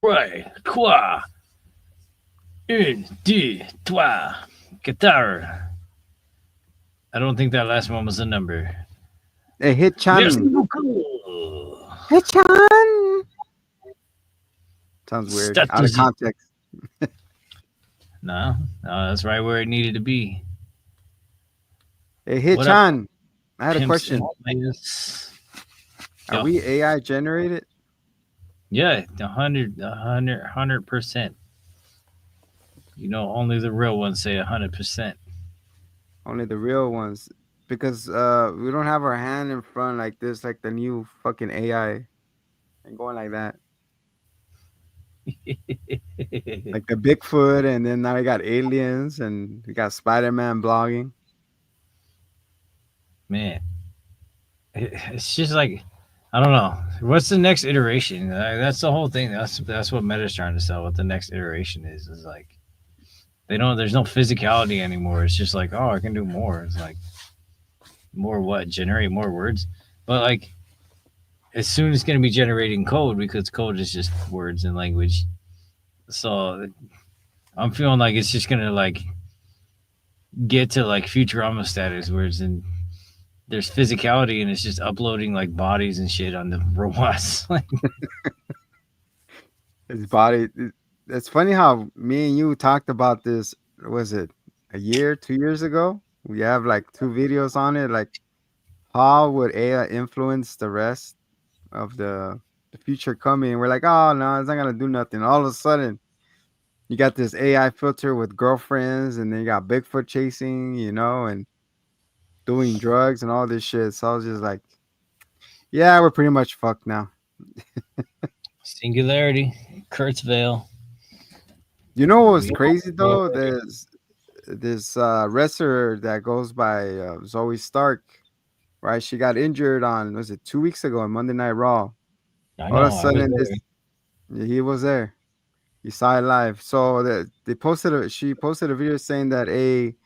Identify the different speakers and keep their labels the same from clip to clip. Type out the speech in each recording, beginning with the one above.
Speaker 1: Right, trois, une, deux, trois. Guitar. I don't think that last one was a number.
Speaker 2: Hey,
Speaker 1: Merci
Speaker 2: Hit-chan.
Speaker 1: beaucoup.
Speaker 2: Hit-chan. Sounds weird. Out of
Speaker 1: Strategy.
Speaker 2: context.
Speaker 1: No, no, that's right where it needed to be.
Speaker 2: Hey,
Speaker 1: What up,
Speaker 2: Hit-chan. I had a
Speaker 1: pimps and
Speaker 2: question.
Speaker 1: players?
Speaker 2: Are
Speaker 1: Yo,
Speaker 2: we AI generated?
Speaker 1: yeah, 100%. You know, only the real ones say 100%.
Speaker 2: Only the real ones. Because we don't have our hand in front like this, like the new fucking AI. And going like that. Like the Bigfoot, and then now we got aliens, and we got Spider-Man blogging.
Speaker 1: Man, it's just like I don't know. What's the next iteration? That's the whole thing. That's what Meta's trying to sell. What the next iteration is like they don't. There's no physicality anymore. It's just like oh, I can do more. It's like more what? Generate more words. But like as soon as it's gonna be generating code because code is just words and language. So I'm feeling like it's just gonna like get to like Futurama status where it's in there's physicality and it's just uploading like bodies and shit on the robots. Like
Speaker 2: His body. It's funny how me and you talked about this. Was it a year, 2 years ago? We have like two videos on it. Like, how would AI influence the rest of the future coming? And we're like, oh no, it's not gonna do nothing. All of a sudden, you got this AI filter with girlfriends, and then you got Bigfoot chasing, and doing drugs and all this shit. So I was just like, yeah, we're pretty much fucked now.
Speaker 1: Singularity, Kurzweil.
Speaker 2: You know what was
Speaker 1: We are
Speaker 2: crazy though?
Speaker 1: there.
Speaker 2: There's this wrestler that goes by Zoe Stark, right? She got injured on, was it 2 weeks ago on Monday Night Raw?
Speaker 1: I
Speaker 2: All of a
Speaker 1: know. I was
Speaker 2: sudden,
Speaker 1: there.
Speaker 2: this he was there. He saw it live. So she posted a video saying that, hey,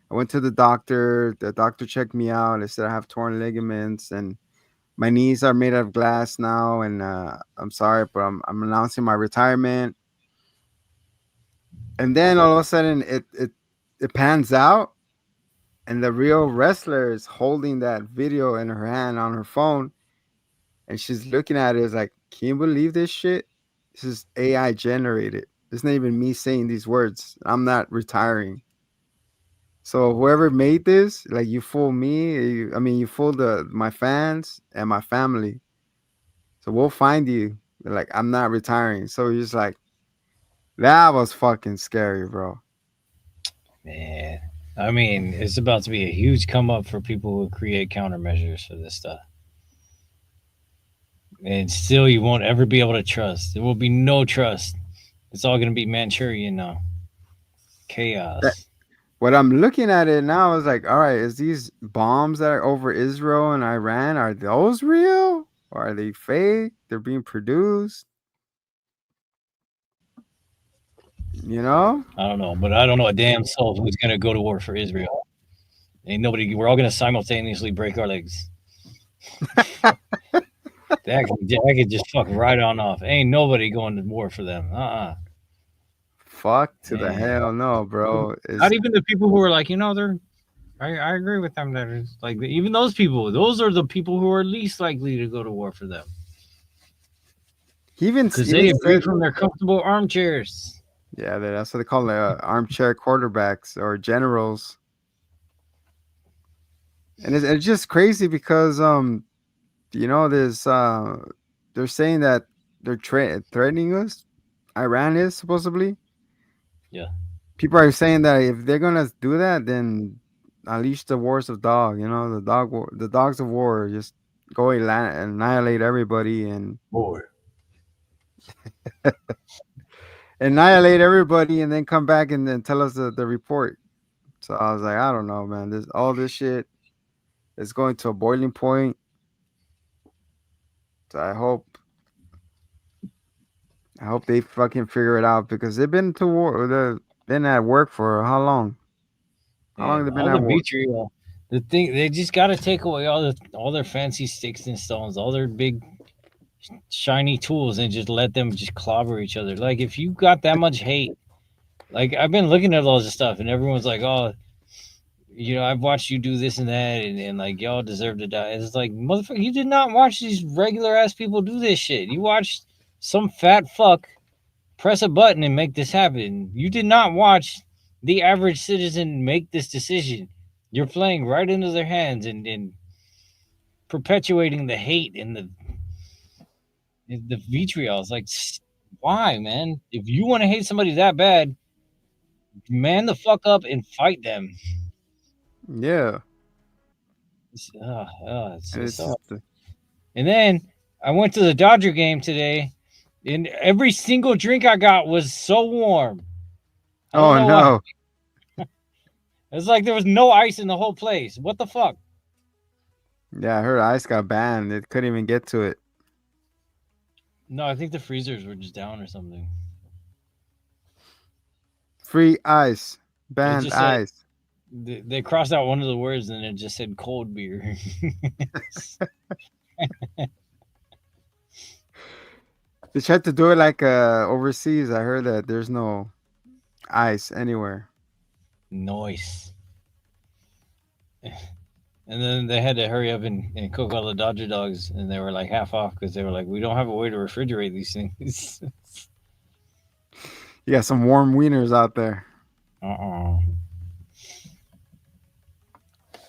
Speaker 2: I went to the doctor. The doctor checked me out. They said I have torn ligaments and my knees are made of glass now. And I'm sorry, but I'm announcing my retirement. And then all of a sudden, it pans out, and the real wrestler is holding that video in her hand on her phone, and she's looking at it. It's like, can you believe this shit? This is AI generated. It's not even me saying these words. I'm not retiring. So whoever made this, like, you fool me. I mean, you fool my fans and my family. So we'll find you. Like, I'm not retiring. So he's just like, that was fucking scary, bro.
Speaker 1: Man. I mean, it's about to be a huge come up for people who create countermeasures for this stuff. And still, you won't ever be able to trust. There will be no trust. It's all going to be Manchurian now.
Speaker 2: That,
Speaker 1: Chaos.
Speaker 2: what I'm looking at it now is like, all right, is these bombs that are over Israel and Iran, are those real? Or are they fake? They're being produced, you know?
Speaker 1: I don't know, but I don't know a damn soul who's going to go to war for Israel. Ain't nobody. We're all going to simultaneously break our legs. That could just fuck right on off. Ain't nobody going to war for them.
Speaker 2: Fuck to the
Speaker 1: Man.
Speaker 2: hell no, bro.
Speaker 1: Not
Speaker 2: Is
Speaker 1: even the people who are like, they're. I agree with them. That is like even those people. Those are the people who are least likely to go to war for them
Speaker 2: he even
Speaker 1: because
Speaker 2: even
Speaker 1: they agree
Speaker 2: said,
Speaker 1: from their comfortable armchairs.
Speaker 2: yeah, that's what they call armchair quarterbacks or generals. And it's just crazy because there's they're saying that they're threatening us. Iran is supposedly.
Speaker 1: Yeah.
Speaker 2: People are saying that if they're gonna do that, then unleash the wars of dog. The dogs of war. Just go annihilate everybody and
Speaker 1: War.
Speaker 2: annihilate everybody, and then come back and then tell us the report. So I was like, I don't know, man. All this shit is going to a boiling point. So I hope they fucking figure it out because they've been to war. They've been at work for how long? How long
Speaker 1: And
Speaker 2: have they been
Speaker 1: all the
Speaker 2: at war?
Speaker 1: vitriol. The thing they just got to take away all their fancy sticks and stones, all their big shiny tools and just let them just clobber each other. Like if you got that much hate, like I've been looking at all this stuff and everyone's like, oh, I've watched you do this and that, and like y'all deserve to die. It's like motherfucker, you did not watch these regular ass people do this shit. You watched some fat fuck press a button and make this happen. You did not watch the average citizen make this decision. You're playing right into their hands and perpetuating the hate and the vitriol. It's like, why, man? If you want to hate somebody that bad, man the fuck up and fight them.
Speaker 2: Yeah,
Speaker 1: It's
Speaker 2: it's
Speaker 1: so.
Speaker 2: just
Speaker 1: And then I went to the Dodger game today, and every single drink I got was so warm. I don't
Speaker 2: oh
Speaker 1: know why.
Speaker 2: no.
Speaker 1: It's like there was no ice in the whole place. What the fuck?
Speaker 2: Yeah, I heard ice got banned. It couldn't even get to it.
Speaker 1: No, I think the freezers were just down or something.
Speaker 2: Free ice,
Speaker 1: It
Speaker 2: banned
Speaker 1: just said
Speaker 2: ice.
Speaker 1: they crossed out one of the words and it just said cold beer.
Speaker 2: They tried to do it like overseas. I heard that there's no ice anywhere.
Speaker 1: Noise. And then they had to hurry up and cook all the Dodger dogs, and they were like half off because they were like, we don't have a way to refrigerate these things.
Speaker 2: You got some warm wieners out there.
Speaker 1: Uh-uh.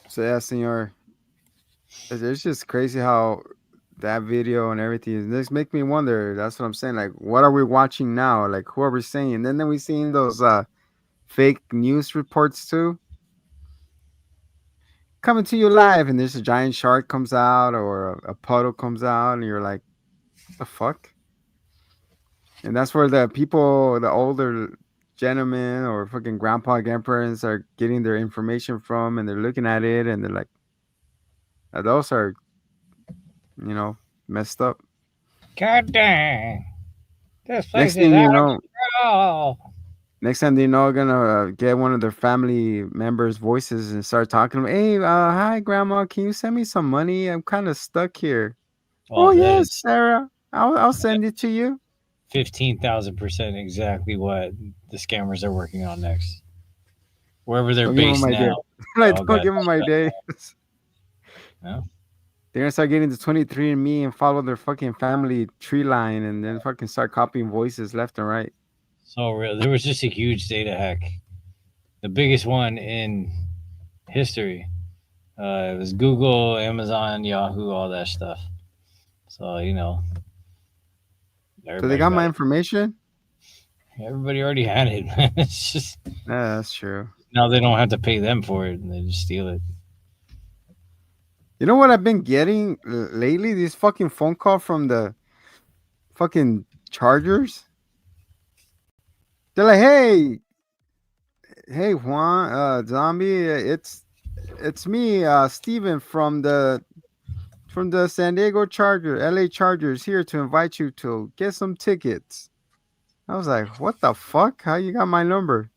Speaker 2: So yeah, senor, it's just crazy how that video and everything is. This make me wonder. That's what I'm saying. Like, what are we watching now? Like, who are we seeing? And then we seeing those fake news reports too, coming to you live, and there's a giant shark comes out or a puddle comes out, and you're like, the fuck? And that's where the people, the older gentlemen or fucking grandpa grandparents are getting their information from, and they're looking at it, and they're like, those are, you know, messed up.
Speaker 1: God dang. This place
Speaker 2: Next
Speaker 1: is
Speaker 2: thing
Speaker 1: out
Speaker 2: you
Speaker 1: of
Speaker 2: know,
Speaker 1: control.
Speaker 2: next time they know, gonna get one of their family members' voices and start talking. Hey, hi, grandma, can you send me some money? I'm kind of stuck here. Oh
Speaker 1: Oh, that
Speaker 2: yes,
Speaker 1: is
Speaker 2: Sarah, I'll send it to you.
Speaker 1: 15,000% exactly what the scammers are working on next. Wherever they're
Speaker 2: Don't give them
Speaker 1: based
Speaker 2: my day.
Speaker 1: now, they
Speaker 2: Like,
Speaker 1: all
Speaker 2: don't
Speaker 1: got
Speaker 2: give them my
Speaker 1: shut
Speaker 2: day.
Speaker 1: down.
Speaker 2: They're gonna start getting to 23andMe and follow their fucking family tree line, and then fucking start copying voices left and right.
Speaker 1: So real. There was just a huge data hack, the biggest one in history. It was Google, Amazon, Yahoo, all that stuff. So
Speaker 2: So they
Speaker 1: everybody
Speaker 2: got
Speaker 1: got
Speaker 2: my
Speaker 1: it.
Speaker 2: information.
Speaker 1: Everybody already had it. Man. It's just
Speaker 2: Yeah, that's true.
Speaker 1: now they don't have to pay them for it, and they just steal it.
Speaker 2: You know what I've been getting lately? These fucking phone call from the fucking Chargers. They're like, hey Juan, zombie, it's me, Steven from the San Diego Charger, LA Chargers, here to invite you to get some tickets. I was like, what the fuck? How you got my number?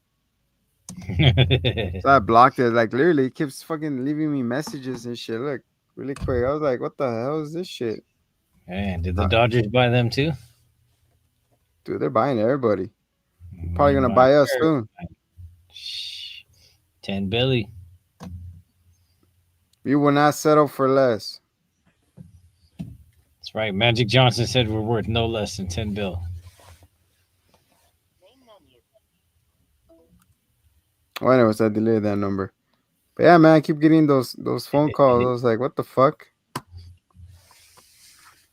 Speaker 2: So I blocked it. Like literally, it keeps fucking leaving me messages and shit. Look, really quick. I was like, what the hell is this shit?
Speaker 1: Man, did the
Speaker 2: Uh,
Speaker 1: Dodgers buy them too?
Speaker 2: dude, they're buying everybody. They're probably
Speaker 1: Man,
Speaker 2: gonna
Speaker 1: buy
Speaker 2: buy us soon.
Speaker 1: 10 Billy.
Speaker 2: We will not settle for less.
Speaker 1: That's right. Magic Johnson said we're worth no less than 10 bill.
Speaker 2: Well, anyways, I deleted that number. But yeah, man, I keep getting those phone calls. I was like, what the fuck?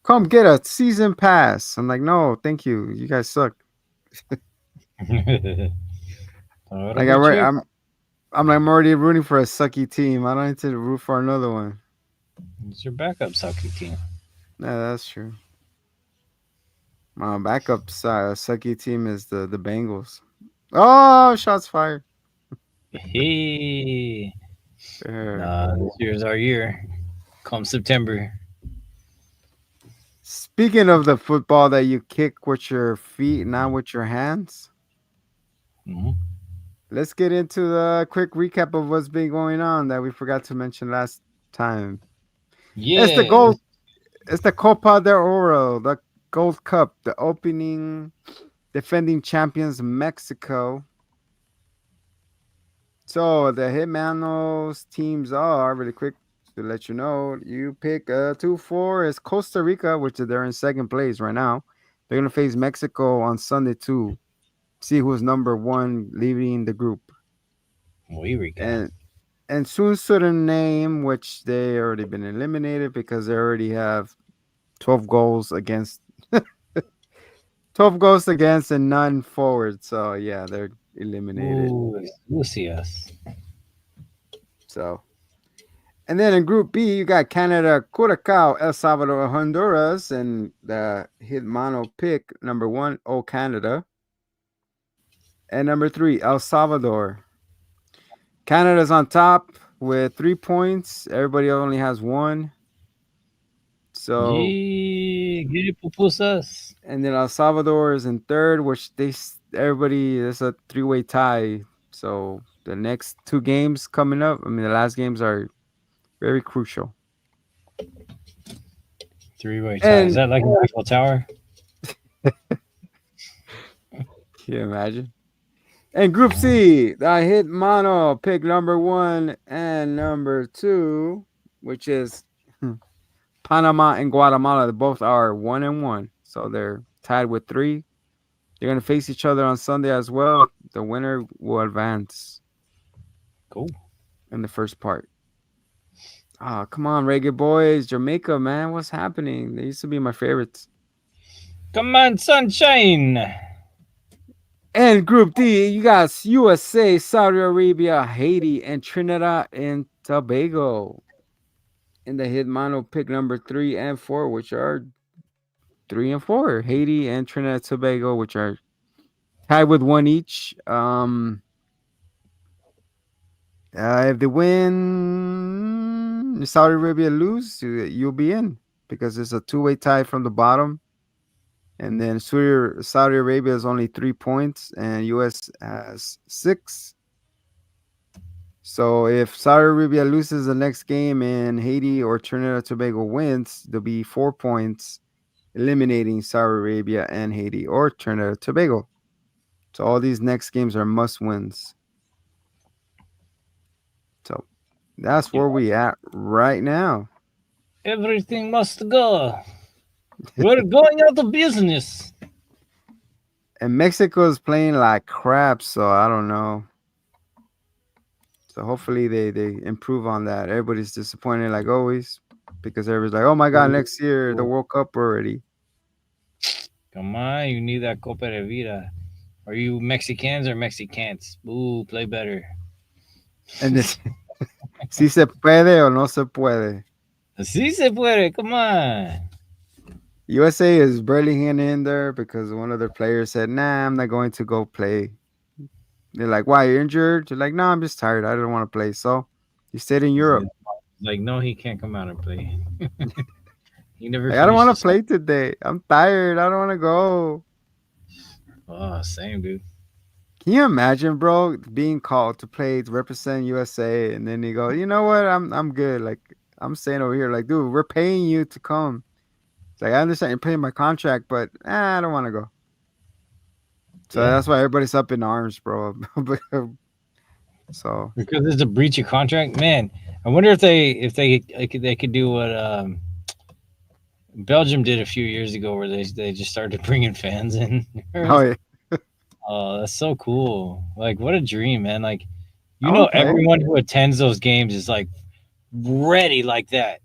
Speaker 2: Come get a season pass. I'm like, no, thank you. You guys suck.
Speaker 1: That'll
Speaker 2: Like
Speaker 1: be true.
Speaker 2: I'm like I'm already rooting for a sucky team. I don't need to root for another one.
Speaker 1: It's your backup sucky team.
Speaker 2: Yeah, that's true. My backup sucky team is the Bengals. Oh, shots fired.
Speaker 1: Hey.
Speaker 2: There.
Speaker 1: Nah, this year's our year. Come September.
Speaker 2: Speaking of the football that you kick with your feet, not with your hands,
Speaker 1: Mhm.
Speaker 2: let's get into the quick recap of what's been going on that we forgot to mention last time. It's the
Speaker 1: Yeah.
Speaker 2: gold. It's the Copa de Oro, the Gold Cup, the opening defending champions Mexico. So the Hitmanos teams are really quick to let you know. You pick 2-4 is Costa Rica, which they're in second place right now. They're gonna face Mexico on Sunday too. See who's number one leading the group.
Speaker 1: We Rica.
Speaker 2: And soon Suriname, which they already been eliminated because they already have 12 goals against 12 goals against and none forward. So yeah, they're eliminated.
Speaker 1: Ooh, Lucius.
Speaker 2: So and then in Group B, you got Canada, Curacao, El Salvador, Honduras, and the Hitmano pick number one, oh Canada, and number three, El Salvador. Canada's on top with 3 points. Everybody only has one. So
Speaker 1: Yee, get it, pupusas.
Speaker 2: and then El Salvador is in third, which everybody is a three-way tie. So the next two games coming up, I mean the last games are very crucial.
Speaker 1: Three-way tie. Is
Speaker 2: And
Speaker 1: that like an Eiffel Tower?
Speaker 2: can you imagine? And Group C, I hit Mono pick number one and number two, which is Panama and Guatemala. They both are 1-1, so they're tied with three. They're gonna face each other on Sunday as well. The winner will advance
Speaker 1: Cool.
Speaker 2: in the first part. Ah, come on, Reggae Boys, Jamaica, man, what's happening? They used to be my favorites.
Speaker 1: Come on, sunshine.
Speaker 2: And Group D, you got USA, Saudi Arabia, Haiti, and Trinidad and Tobago. In the Hitmano pick number 3 and 4, which are 3 and 4. Haiti and Trinidad and Tobago, which are tied with one each. If they win, Saudi Arabia lose, you'll be in because it's a two-way tie from the bottom. And then Saudi Arabia has only 3 points, and US has six. So if Saudi Arabia loses the next game and Haiti or Trinidad and Tobago wins, there'll be 4 points, eliminating Saudi Arabia and Haiti or Trinidad and Tobago. So all these next games are must wins. So that's
Speaker 1: You
Speaker 2: where we at right now.
Speaker 1: Everything must go. We're going out of business.
Speaker 2: And Mexico is playing like crap, so I don't know. So hopefully they improve on that. Everybody's disappointed like always because everybody's like, oh my god, next year the World Cup already.
Speaker 1: Come on, you need that Copa de Vida. Are you Mexicans or Mexicans? Ooh, play better.
Speaker 2: And this si se puede o no se puede.
Speaker 1: Sí se puede. Come on.
Speaker 2: USA is barely hanging in there because one of their players said, nah, I'm not going to go play. They're like, why, you're injured? You're like, no, I'm just tired. I don't want to play. So he stayed in Europe.
Speaker 1: Like, no, he can't come out and play. He never
Speaker 2: Like, I don't want
Speaker 1: finished
Speaker 2: to
Speaker 1: his.
Speaker 2: play today. I'm tired. I don't want to go.
Speaker 1: Oh, same, dude.
Speaker 2: Can you imagine, bro, being called to play to represent USA, and then you go, you know what? I'm good. Like I'm staying over here. Like, dude, we're paying you to come. It's like I understand you're paying my contract, but I don't want to go. So
Speaker 1: Yeah.
Speaker 2: that's why everybody's up in arms, bro. So
Speaker 1: Because it's a breach of contract, man. I wonder if they could do what Belgium did a few years ago, where they just started bringing fans in.
Speaker 2: oh yeah,
Speaker 1: Oh, that's so cool! Like, what a dream, man! Like,
Speaker 2: I want to play.
Speaker 1: everyone who attends those games is like ready like that.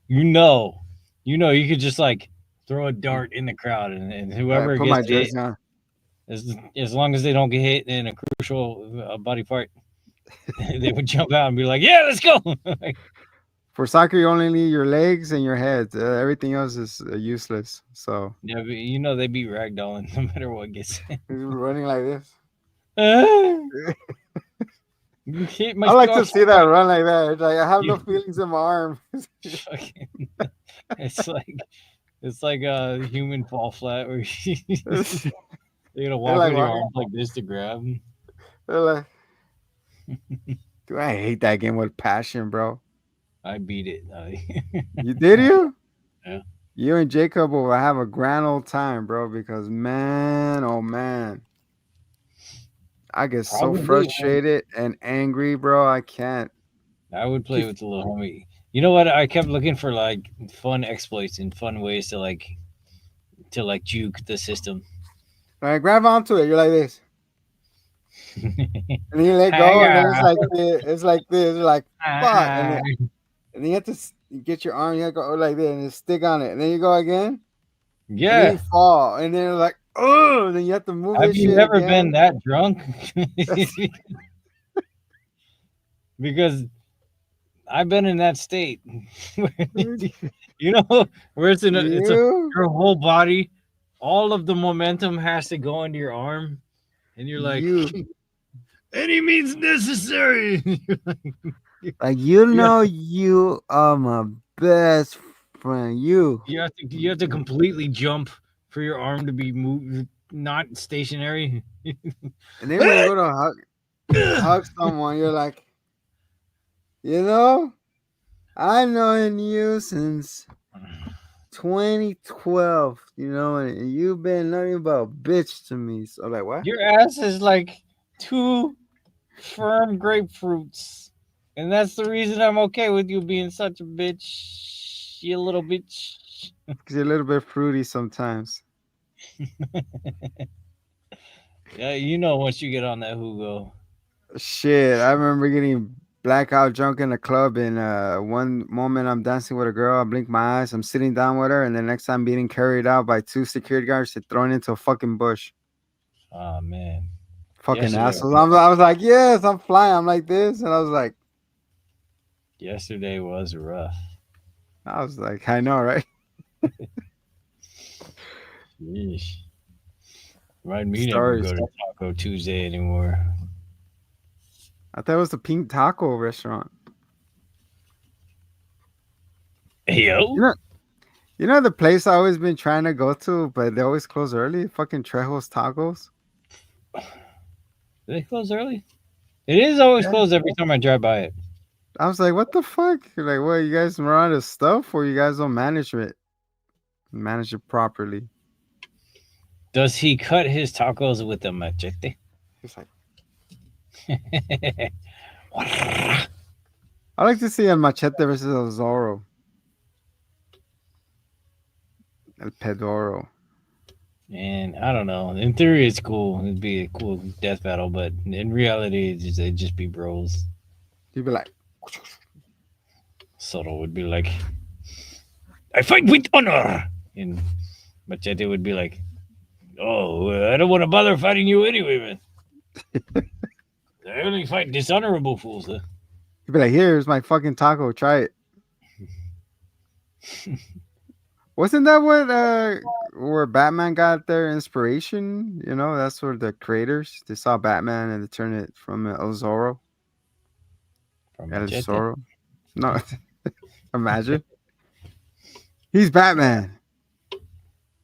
Speaker 1: You know, you could just like throw a dart in the crowd, and
Speaker 2: I
Speaker 1: whoever
Speaker 2: put my
Speaker 1: gets hit,
Speaker 2: jersey on.
Speaker 1: as long as they don't get hit in a crucial body part, they would jump out and be like, "Yeah, let's go!" Like,
Speaker 2: For soccer, you only need your legs and your head. Everything else is useless. So
Speaker 1: yeah, but they be ragdolling no matter what gets in.
Speaker 2: he's running like this.
Speaker 1: Ah, you hit my
Speaker 2: I like to
Speaker 1: scarf.
Speaker 2: see that run like that. It's like I have
Speaker 1: You
Speaker 2: no feelings in my arm.
Speaker 1: fucking. It's like a human fall flat where you're gonna
Speaker 2: They're
Speaker 1: walk
Speaker 2: like,
Speaker 1: with your
Speaker 2: why?
Speaker 1: arms like this to grab 'em.
Speaker 2: They're like, dude, I hate that game with passion, bro.
Speaker 1: I beat it.
Speaker 2: You did you?
Speaker 1: Yeah,
Speaker 2: You and Jacob will have a grand old time, bro. Because man, oh man, I get so
Speaker 1: probably.
Speaker 2: frustrated and angry, bro. I can't
Speaker 1: I would play
Speaker 2: keep
Speaker 1: with the little homie. You know what? I kept looking for like fun exploits and fun ways to like juke the system.
Speaker 2: like grab onto it. You're like this, and then you let
Speaker 1: Hang
Speaker 2: go, and then it's
Speaker 1: on.
Speaker 2: like this. It's like this. You're like fuck, and then you have to get your arm. You have to go like this, and then stick on it, and then you go again, and then you
Speaker 1: Yeah.
Speaker 2: fall, and then like oh, then you have to move
Speaker 1: Have
Speaker 2: this
Speaker 1: you
Speaker 2: shit
Speaker 1: ever been
Speaker 2: again.
Speaker 1: that drunk?
Speaker 2: That's
Speaker 1: Because I've been in that state. You know, where it's a
Speaker 2: you,
Speaker 1: your whole body, all of the momentum has to go into your arm, and you're like,
Speaker 2: you.
Speaker 1: any means necessary.
Speaker 2: Like you
Speaker 1: you have
Speaker 2: know you are my best friend. You.
Speaker 1: you have to completely jump for your arm to be moved, not stationary.
Speaker 2: And then when you go to hug someone, you're like, you know, I know you since 2012, and you've been nothing but a bitch to me. So like what?
Speaker 1: Your ass is like two firm grapefruits. And that's the reason I'm okay with you being such a bitch. You little bitch.
Speaker 2: Because you're a little bit fruity sometimes.
Speaker 1: Yeah, you know once you get on that Hugo.
Speaker 2: Shit, I remember getting blackout drunk in a club, and one moment I'm dancing with a girl, I blink my eyes, I'm sitting down with her, and the next time being carried out by two security guards and thrown into a fucking bush.
Speaker 1: Oh man.
Speaker 2: Fucking
Speaker 1: Yesterday
Speaker 2: assholes. I was like, yes, I'm flying. I'm like this, and
Speaker 1: yesterday was rough.
Speaker 2: I know, right?
Speaker 1: Yeesh. Remind me never
Speaker 2: Stories.
Speaker 1: go to Taco Tuesday anymore.
Speaker 2: I thought it was the Pink Taco restaurant.
Speaker 1: Hey
Speaker 2: You
Speaker 1: yo.
Speaker 2: know, the place I always been trying to go to, but they always close early. Fucking Trejo's Tacos.
Speaker 1: Did they close early? It is always
Speaker 2: Yeah.
Speaker 1: closed every time I drive by it.
Speaker 2: I was like, what the fuck? Like, what? You guys run out of stuff, or you guys don't manage it properly?
Speaker 1: Does he cut his tacos with a machete?
Speaker 2: It's like I like to see a Machete versus El Zorro, El Pedoro.
Speaker 1: And I don't know. In theory, it's cool. It'd be a cool death battle, but in reality, it'd just be bros.
Speaker 2: He'd be like,
Speaker 1: Soto would be like, "I fight with honor," and Machete would be like, "Oh, I don't want to bother fighting you anyway, man. I only fight dishonorable fools." Huh?
Speaker 2: here's my fucking taco. Try it. Wasn't that what where Batman got their inspiration? That's where the creators they saw Batman and they turned it from El Zorro,
Speaker 1: From
Speaker 2: El
Speaker 1: Machete.
Speaker 2: Zorro. No, imagine he's
Speaker 1: Yeah,
Speaker 2: Batman.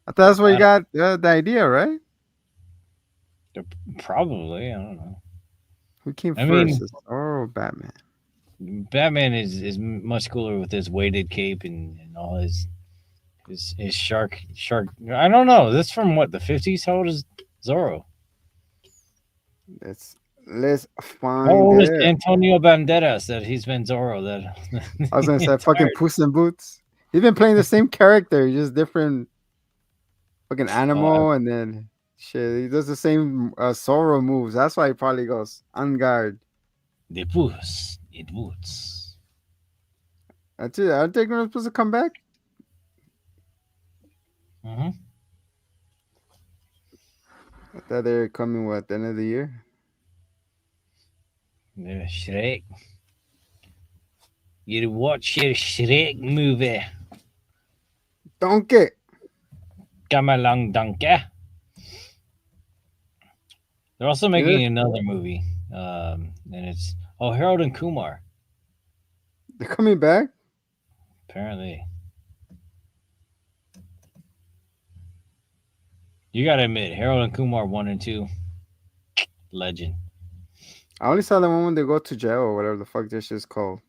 Speaker 2: I thought that's where you
Speaker 1: I
Speaker 2: got the idea, right?
Speaker 1: probably. I don't know.
Speaker 2: Who came
Speaker 1: I
Speaker 2: first?
Speaker 1: mean,
Speaker 2: El Zorro or Batman?
Speaker 1: Batman is much cooler with his weighted cape and all his shark. I don't know. This from what, the 50s? How old is Zorro?
Speaker 2: Let's
Speaker 1: How
Speaker 2: find
Speaker 1: old is
Speaker 2: it.
Speaker 1: Antonio Banderas that he's been Zorro that
Speaker 2: I was
Speaker 1: the
Speaker 2: gonna say fucking
Speaker 1: entire
Speaker 2: Puss in Boots. He's been playing the same character, just different fucking
Speaker 1: uh,
Speaker 2: animal, and then shit, he does the same Zorro moves. That's why he probably goes on guard.
Speaker 1: the Puss it Boots.
Speaker 2: That's it. Aren't they supposed to come back?
Speaker 1: Mm-hmm.
Speaker 2: I thought they were coming at the end of the year.
Speaker 1: Yeah, Shrek. You watch your Shrek movie.
Speaker 2: Donkey.
Speaker 1: Come along, donkey. They're also
Speaker 2: You know
Speaker 1: making another movie, and it's Harold and Kumar.
Speaker 2: they're coming back.
Speaker 1: Apparently, you gotta admit, Harold and Kumar 1 and 2, legend.
Speaker 2: I only saw the one when they go to jail or whatever the fuck this is called.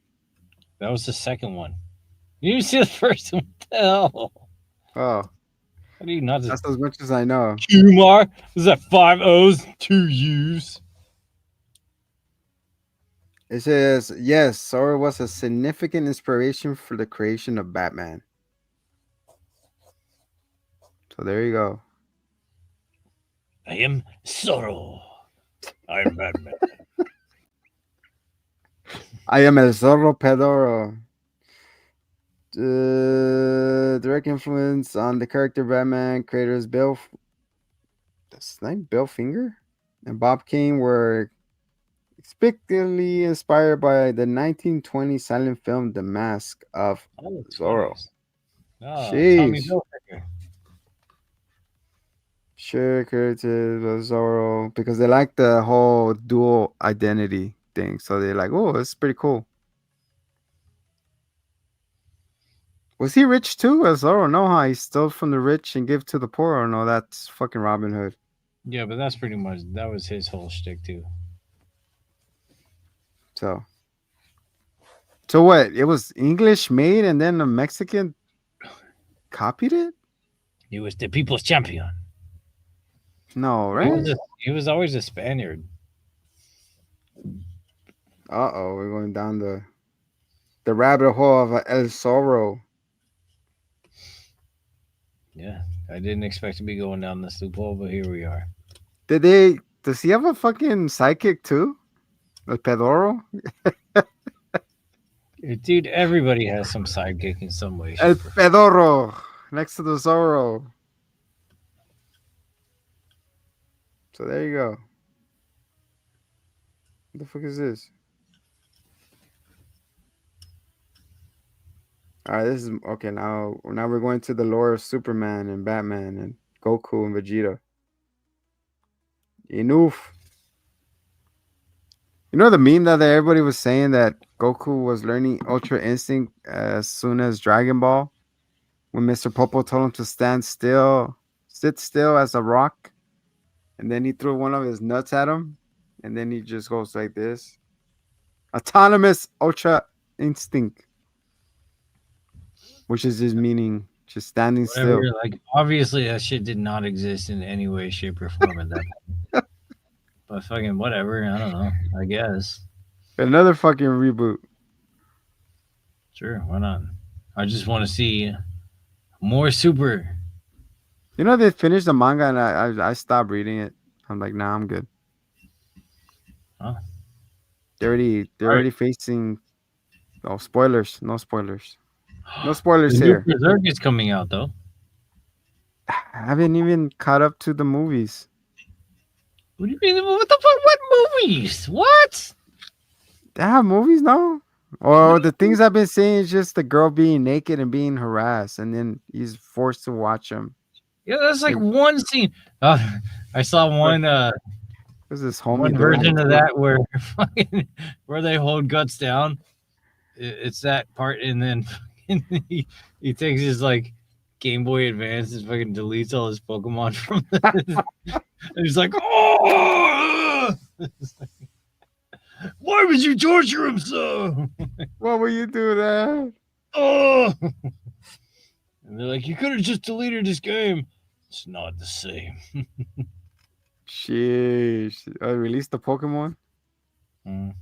Speaker 1: That was the second one. You see the first one? What the hell?
Speaker 2: Oh,
Speaker 1: How do you not just
Speaker 2: that's as much as I know.
Speaker 1: Kumar? Is that five O's, two U's?
Speaker 2: It says, yes, Sora was a significant inspiration for the creation of Batman. So there you go.
Speaker 1: I am Zorro. I am Batman.
Speaker 2: I am El Zorro Pedoro. Direct influence on the character Batman creators that's his name, Bill Finger and Bob Kane were explicitly inspired by the 1920 silent film The Mask of
Speaker 1: Oh, the
Speaker 2: Zorro.
Speaker 1: 20s. Oh, Tommy
Speaker 2: Sheesh.
Speaker 1: Hilfiger.
Speaker 2: Sure, created Zorro because they like the whole dual identity thing. So they're like, oh, it's pretty cool. Was he rich too, as Zorro? No, how he stole from the rich and give to the poor? Or no, that's fucking Robin Hood.
Speaker 1: Yeah, but that's pretty much that was his whole shtick too.
Speaker 2: So, so what? It was English made and then a Mexican copied it?
Speaker 1: He was the people's champion.
Speaker 2: No,
Speaker 1: He
Speaker 2: right?
Speaker 1: was he was always a Spaniard.
Speaker 2: Uh-oh, we're going down the rabbit hole of El Zorro.
Speaker 1: Yeah, I didn't expect to be going down this loophole, but here we are.
Speaker 2: Does he have a fucking sidekick too? El Pedoro?
Speaker 1: Dude, everybody has some sidekick in some way,
Speaker 2: El
Speaker 1: shape, or form.
Speaker 2: Pedoro next to the Zorro. So there you go. What the fuck is this? All right, this is okay. Now we're going to the lore of Superman and Batman and Goku and Vegeta. Enough. You know the meme that everybody was saying that Goku was learning Ultra Instinct as soon as Dragon Ball when Mr. Popo told him to sit still as a rock, and then he threw one of his nuts at him, and then he just goes like this. Autonomous Ultra Instinct, which is his meaning, just standing
Speaker 1: Whatever.
Speaker 2: still.
Speaker 1: Like, obviously, that shit did not exist in any way, shape, or form at that point. But fucking whatever. I don't know. I guess.
Speaker 2: Another fucking reboot.
Speaker 1: Sure. Why not? I just want to see more super.
Speaker 2: You know they finished the manga and I stopped reading it. I'm like, nah, I'm good.
Speaker 1: Huh?
Speaker 2: They're
Speaker 1: All right.
Speaker 2: already facing. Oh, spoilers! No spoilers! No spoilers
Speaker 1: The new
Speaker 2: here.
Speaker 1: Berserk is coming out though.
Speaker 2: I haven't even caught up to the movies.
Speaker 1: What do you mean? What the fuck? What movies? What?
Speaker 2: They have movies now.
Speaker 1: What
Speaker 2: Or
Speaker 1: do you
Speaker 2: the
Speaker 1: mean?
Speaker 2: things I've been seeing is just the girl being naked and being harassed, and then he's forced to watch them.
Speaker 1: Yeah, that's like
Speaker 2: Like,
Speaker 1: one scene. Uh, I saw
Speaker 2: what was this homie
Speaker 1: one
Speaker 2: doing it
Speaker 1: version of
Speaker 2: too?
Speaker 1: that where fucking where they hold guts down. It's that part, and then he takes his like Game Boy Advance and fucking deletes all his Pokemon from the. And he's like, oh, why would you torture him so?
Speaker 2: What will you do that?
Speaker 1: Oh, and they're like, you could have just deleted this game. It's not the same.
Speaker 2: Sheesh. Release the Pokemon.
Speaker 1: Mm,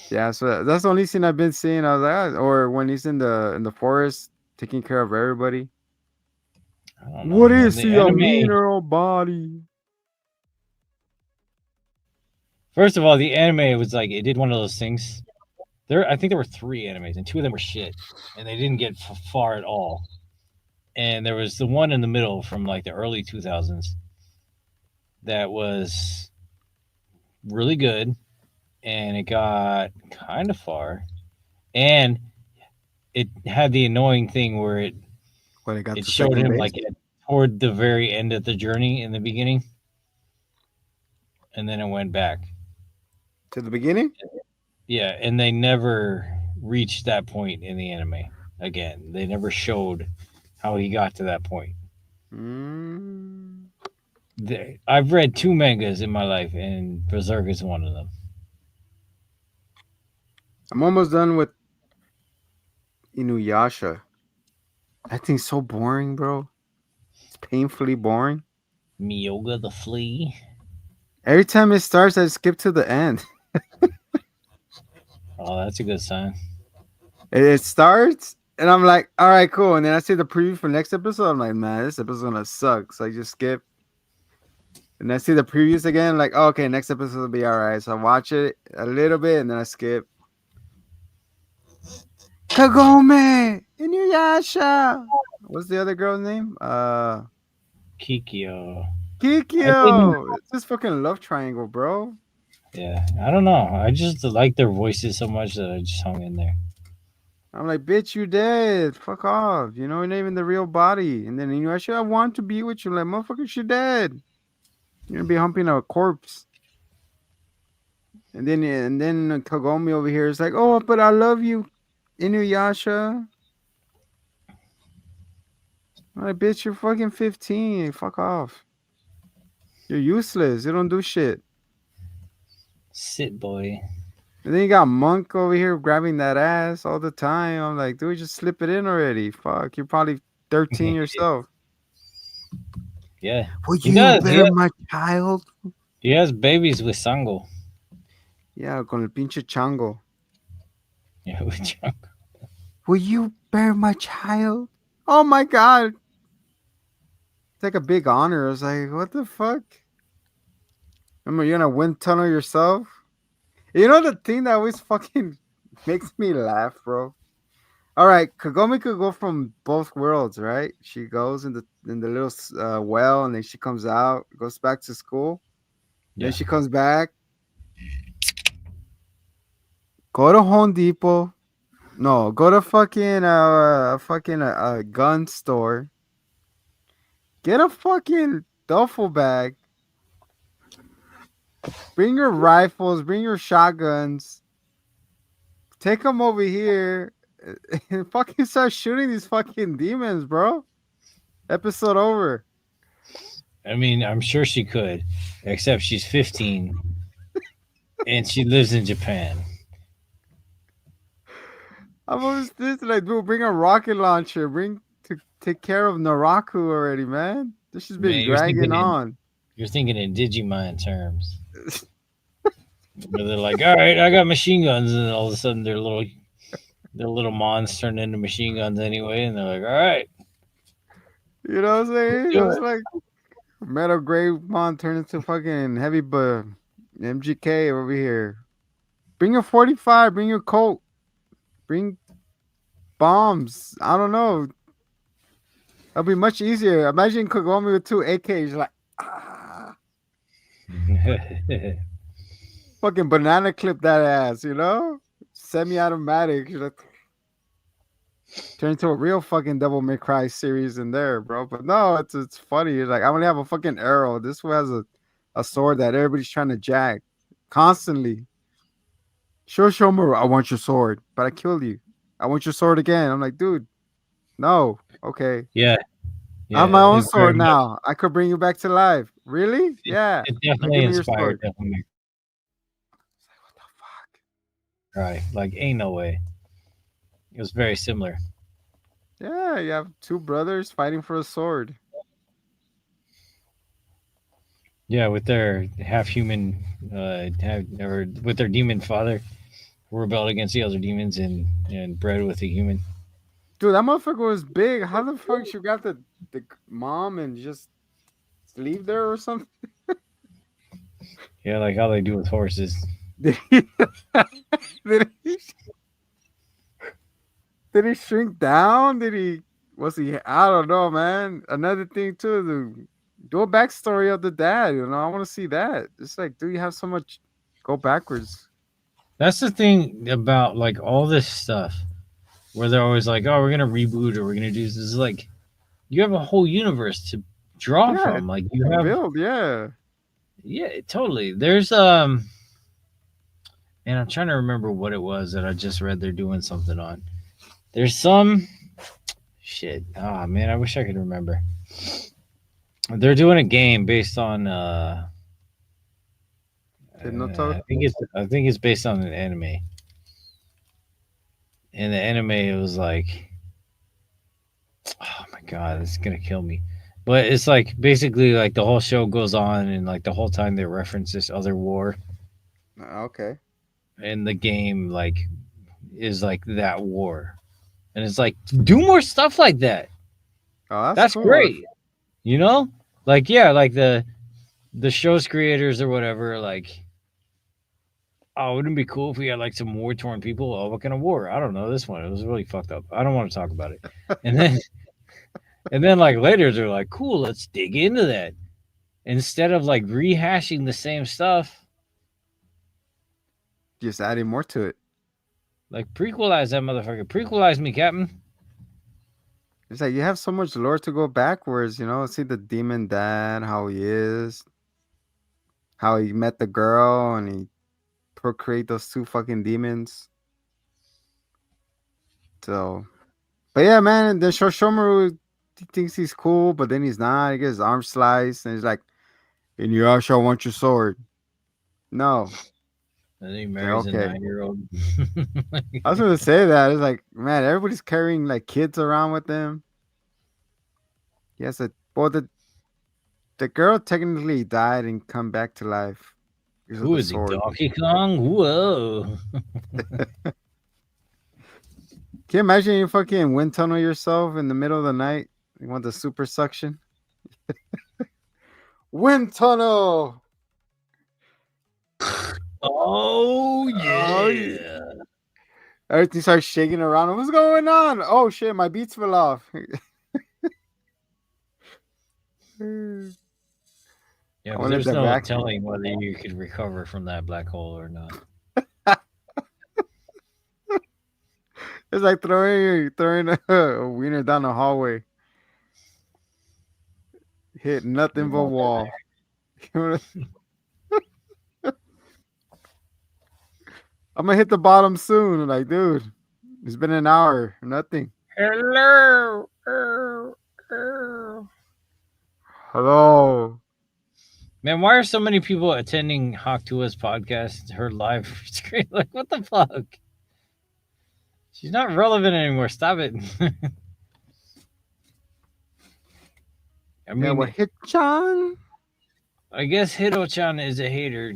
Speaker 2: Yeah, so that's the only scene I've been seeing. I was like, ah, or when he's in the forest taking care of everybody.
Speaker 1: I don't know,
Speaker 2: What
Speaker 1: man.
Speaker 2: is
Speaker 1: The
Speaker 2: he? A
Speaker 1: anime.
Speaker 2: mineral body?
Speaker 1: First of all, the anime was like it did one of those things. I think there were three animes, and two of them were shit, and they didn't get far at all. And there was the one in the middle from like the early 2000s that was really good, and it got kind of far, and it had the annoying thing where
Speaker 2: When it got
Speaker 1: it
Speaker 2: to
Speaker 1: showed
Speaker 2: second
Speaker 1: him
Speaker 2: base
Speaker 1: like toward the very end of the journey in the beginning, and then it went back.
Speaker 2: to the beginning.
Speaker 1: Yeah, and they never reached that point in the anime again. They never showed how he got to that point.
Speaker 2: Mm.
Speaker 1: I've read two mangas in my life, and Berserk is one of them.
Speaker 2: I'm almost done with Inuyasha. That thing's so boring, bro. It's painfully boring.
Speaker 1: Miyoga the flea.
Speaker 2: Every time it starts, I skip to the end.
Speaker 1: Oh, that's a good sign.
Speaker 2: It starts, and I'm like, all right, cool. And then I see the preview for next episode. I'm like, man, this episode's gonna suck. So I just skip. And I see the previews again, like, oh, okay, next episode will be all right. So I watch it a little bit, and then I skip. Kagome Inuyasha. What's the other girl's name?
Speaker 1: Kikyo. I didn't.
Speaker 2: Kikyo. It's this fucking love triangle, bro.
Speaker 1: Yeah, I don't know. I just like their voices so much that I just hung in there.
Speaker 2: I'm like, bitch, you dead. Fuck off. You know, you're not even the real body. And then Inuyasha, I want to be with you. Like, motherfucker, she dead. You're gonna be humping a corpse. And then Kagome over here is like, oh, but I love you, Inuyasha. I'm like, bitch, you're fucking 15. Fuck off. You're useless. You don't do shit.
Speaker 1: Sit boy.
Speaker 2: And then you got Monk over here grabbing that ass all the time. I'm like, dude, just slip it in already. Fuck, you're probably 13 yourself.
Speaker 1: Yeah,
Speaker 2: Will
Speaker 1: he
Speaker 2: you
Speaker 1: does.
Speaker 2: bear my child?
Speaker 1: He has babies with Sango.
Speaker 2: Yeah, con el pinche chango.
Speaker 1: Yeah, with Chunk.
Speaker 2: Will you bear my child? Oh my god. It's like a big honor. I was like, what the fuck? You're gonna wind tunnel yourself? You know the thing that always fucking makes me laugh, bro? All right, Kagome could go from both worlds, right? She goes in the little well, and then she comes out, goes back to school. Then
Speaker 1: Yeah.
Speaker 2: she comes back, go to Home Depot. No, go to fucking gun store. Get a fucking duffel bag. Bring your rifles. Bring your shotguns. Take them over here. And fucking start shooting these fucking demons, bro. Episode over.
Speaker 1: I mean, I'm sure she could, except she's 15 and she lives in Japan.
Speaker 2: I'm always this like, dude, bring a rocket launcher. Bring to take care of Naraku already, man. This has been
Speaker 1: Man,
Speaker 2: dragging on.
Speaker 1: you're thinking in Digimon terms. Where they're like, all right, I got machine guns, and then all of a sudden their little mons turn into machine guns anyway, and they're like, all right,
Speaker 2: You know what I'm
Speaker 1: let's
Speaker 2: saying?
Speaker 1: do
Speaker 2: It's
Speaker 1: it.
Speaker 2: like Metal Gravemon turned into fucking heavy but MGK over here. Bring your 45, bring your Colt, bring bombs. I don't know. That'll be much easier. Imagine Kagome with two AKs, like fucking banana clip that ass, you know? Semi-automatic. You're like, turn into a real fucking Devil May Cry series in there, bro. But no, it's funny. It's like I only have a fucking arrow. This one has a sword that everybody's trying to jack constantly. Sure, Shomer, I want your sword, but I killed you. I want your sword again. I'm like, dude, no. Okay.
Speaker 1: Yeah,
Speaker 2: I
Speaker 1: yeah,
Speaker 2: have my own
Speaker 1: it very
Speaker 2: sword
Speaker 1: much.
Speaker 2: now. I could bring you back to life. Really? Yeah.
Speaker 1: It
Speaker 2: Now
Speaker 1: definitely
Speaker 2: give me your
Speaker 1: inspired
Speaker 2: sword.
Speaker 1: Devil May
Speaker 2: What the fuck?
Speaker 1: Cry. Like, ain't no way. It was very similar.
Speaker 2: Yeah, you have two brothers fighting for a sword.
Speaker 1: Yeah, with their half human, or with their demon father, who rebelled against the other demons and bred with a human.
Speaker 2: Dude, that motherfucker was big. How the fuck she got the mom and just leave there or something?
Speaker 1: Yeah, like how they do with horses.
Speaker 2: Did he, did he did he shrink down? Did he was he I don't know, man. Another thing too, do a backstory of the dad, you know. I want to see that. It's like, do you have so much go backwards?
Speaker 1: That's the thing about like all this stuff where they're always like, "Oh, we're gonna reboot or we're gonna do this." Is like you have a whole universe to draw
Speaker 2: Yeah,
Speaker 1: from. Like you
Speaker 2: to
Speaker 1: have,
Speaker 2: build, yeah.
Speaker 1: yeah, totally. There's and I'm trying to remember what it was that I just read. They're doing something on. There's some shit. Ah, man, I wish I could remember. They're doing a game based on.
Speaker 2: Did no talk.
Speaker 1: I think it's based on an anime. In the anime, it was like, oh my god, it's gonna kill me. But it's like basically like the whole show goes on, and like the whole time they reference this other war,
Speaker 2: Okay.
Speaker 1: and the game like is like that war, and it's like do more stuff like that.
Speaker 2: Oh, that's
Speaker 1: That's
Speaker 2: cool.
Speaker 1: great, you know. Like yeah, like the show's creators or whatever, like oh, wouldn't it be cool if we had like some war torn people? Oh, what kind of war? I don't know. This one, it was really fucked up. I don't want to talk about it. And then, and then like later, they're like, cool, let's dig into that. Instead of like rehashing the same stuff,
Speaker 2: Just adding more to it.
Speaker 1: like prequelize that motherfucker. Prequelize me, Captain.
Speaker 2: It's like you have so much lore to go backwards, see the demon dad, how he is, how he met the girl and he procreate those two fucking demons. So, but yeah, man, the Shoshomaru he thinks he's cool, but then he's not. He gets his arm sliced, and he's like, "In your I want your sword." No,
Speaker 1: And then he
Speaker 2: it's like
Speaker 1: marries a
Speaker 2: okay.
Speaker 1: 9-year-old.
Speaker 2: I was gonna say that. It's like, man, everybody's carrying like kids around with them. He has a well, the girl technically died and come back to life because of
Speaker 1: Who
Speaker 2: the
Speaker 1: is he?
Speaker 2: sword.
Speaker 1: Donkey Kong? Whoa.
Speaker 2: Can you imagine you fucking wind tunnel yourself in the middle of the night? You want the super suction? Wind tunnel.
Speaker 1: Oh
Speaker 2: Oh,
Speaker 1: yeah.
Speaker 2: everything starts shaking around. What's going on? Oh shit, my beats fell off. I
Speaker 1: Yeah, because
Speaker 2: wanted
Speaker 1: there's
Speaker 2: the
Speaker 1: no
Speaker 2: vacuum.
Speaker 1: telling whether you could recover from that black hole or not.
Speaker 2: It's like throwing a wiener down the hallway. Hit
Speaker 1: You
Speaker 2: nothing but
Speaker 1: won't get
Speaker 2: wall. I'm gonna hit the bottom soon. Like, dude, it's been an hour. Nothing.
Speaker 1: there. Hello. Oh, oh.
Speaker 2: Hello.
Speaker 1: Man, why are so many people attending Haktua's podcast, her live screen? Like, what the fuck? She's not relevant anymore. Stop it. I
Speaker 2: Yeah, what
Speaker 1: mean,
Speaker 2: hit Chan?
Speaker 1: I guess Hito-chan is a hater,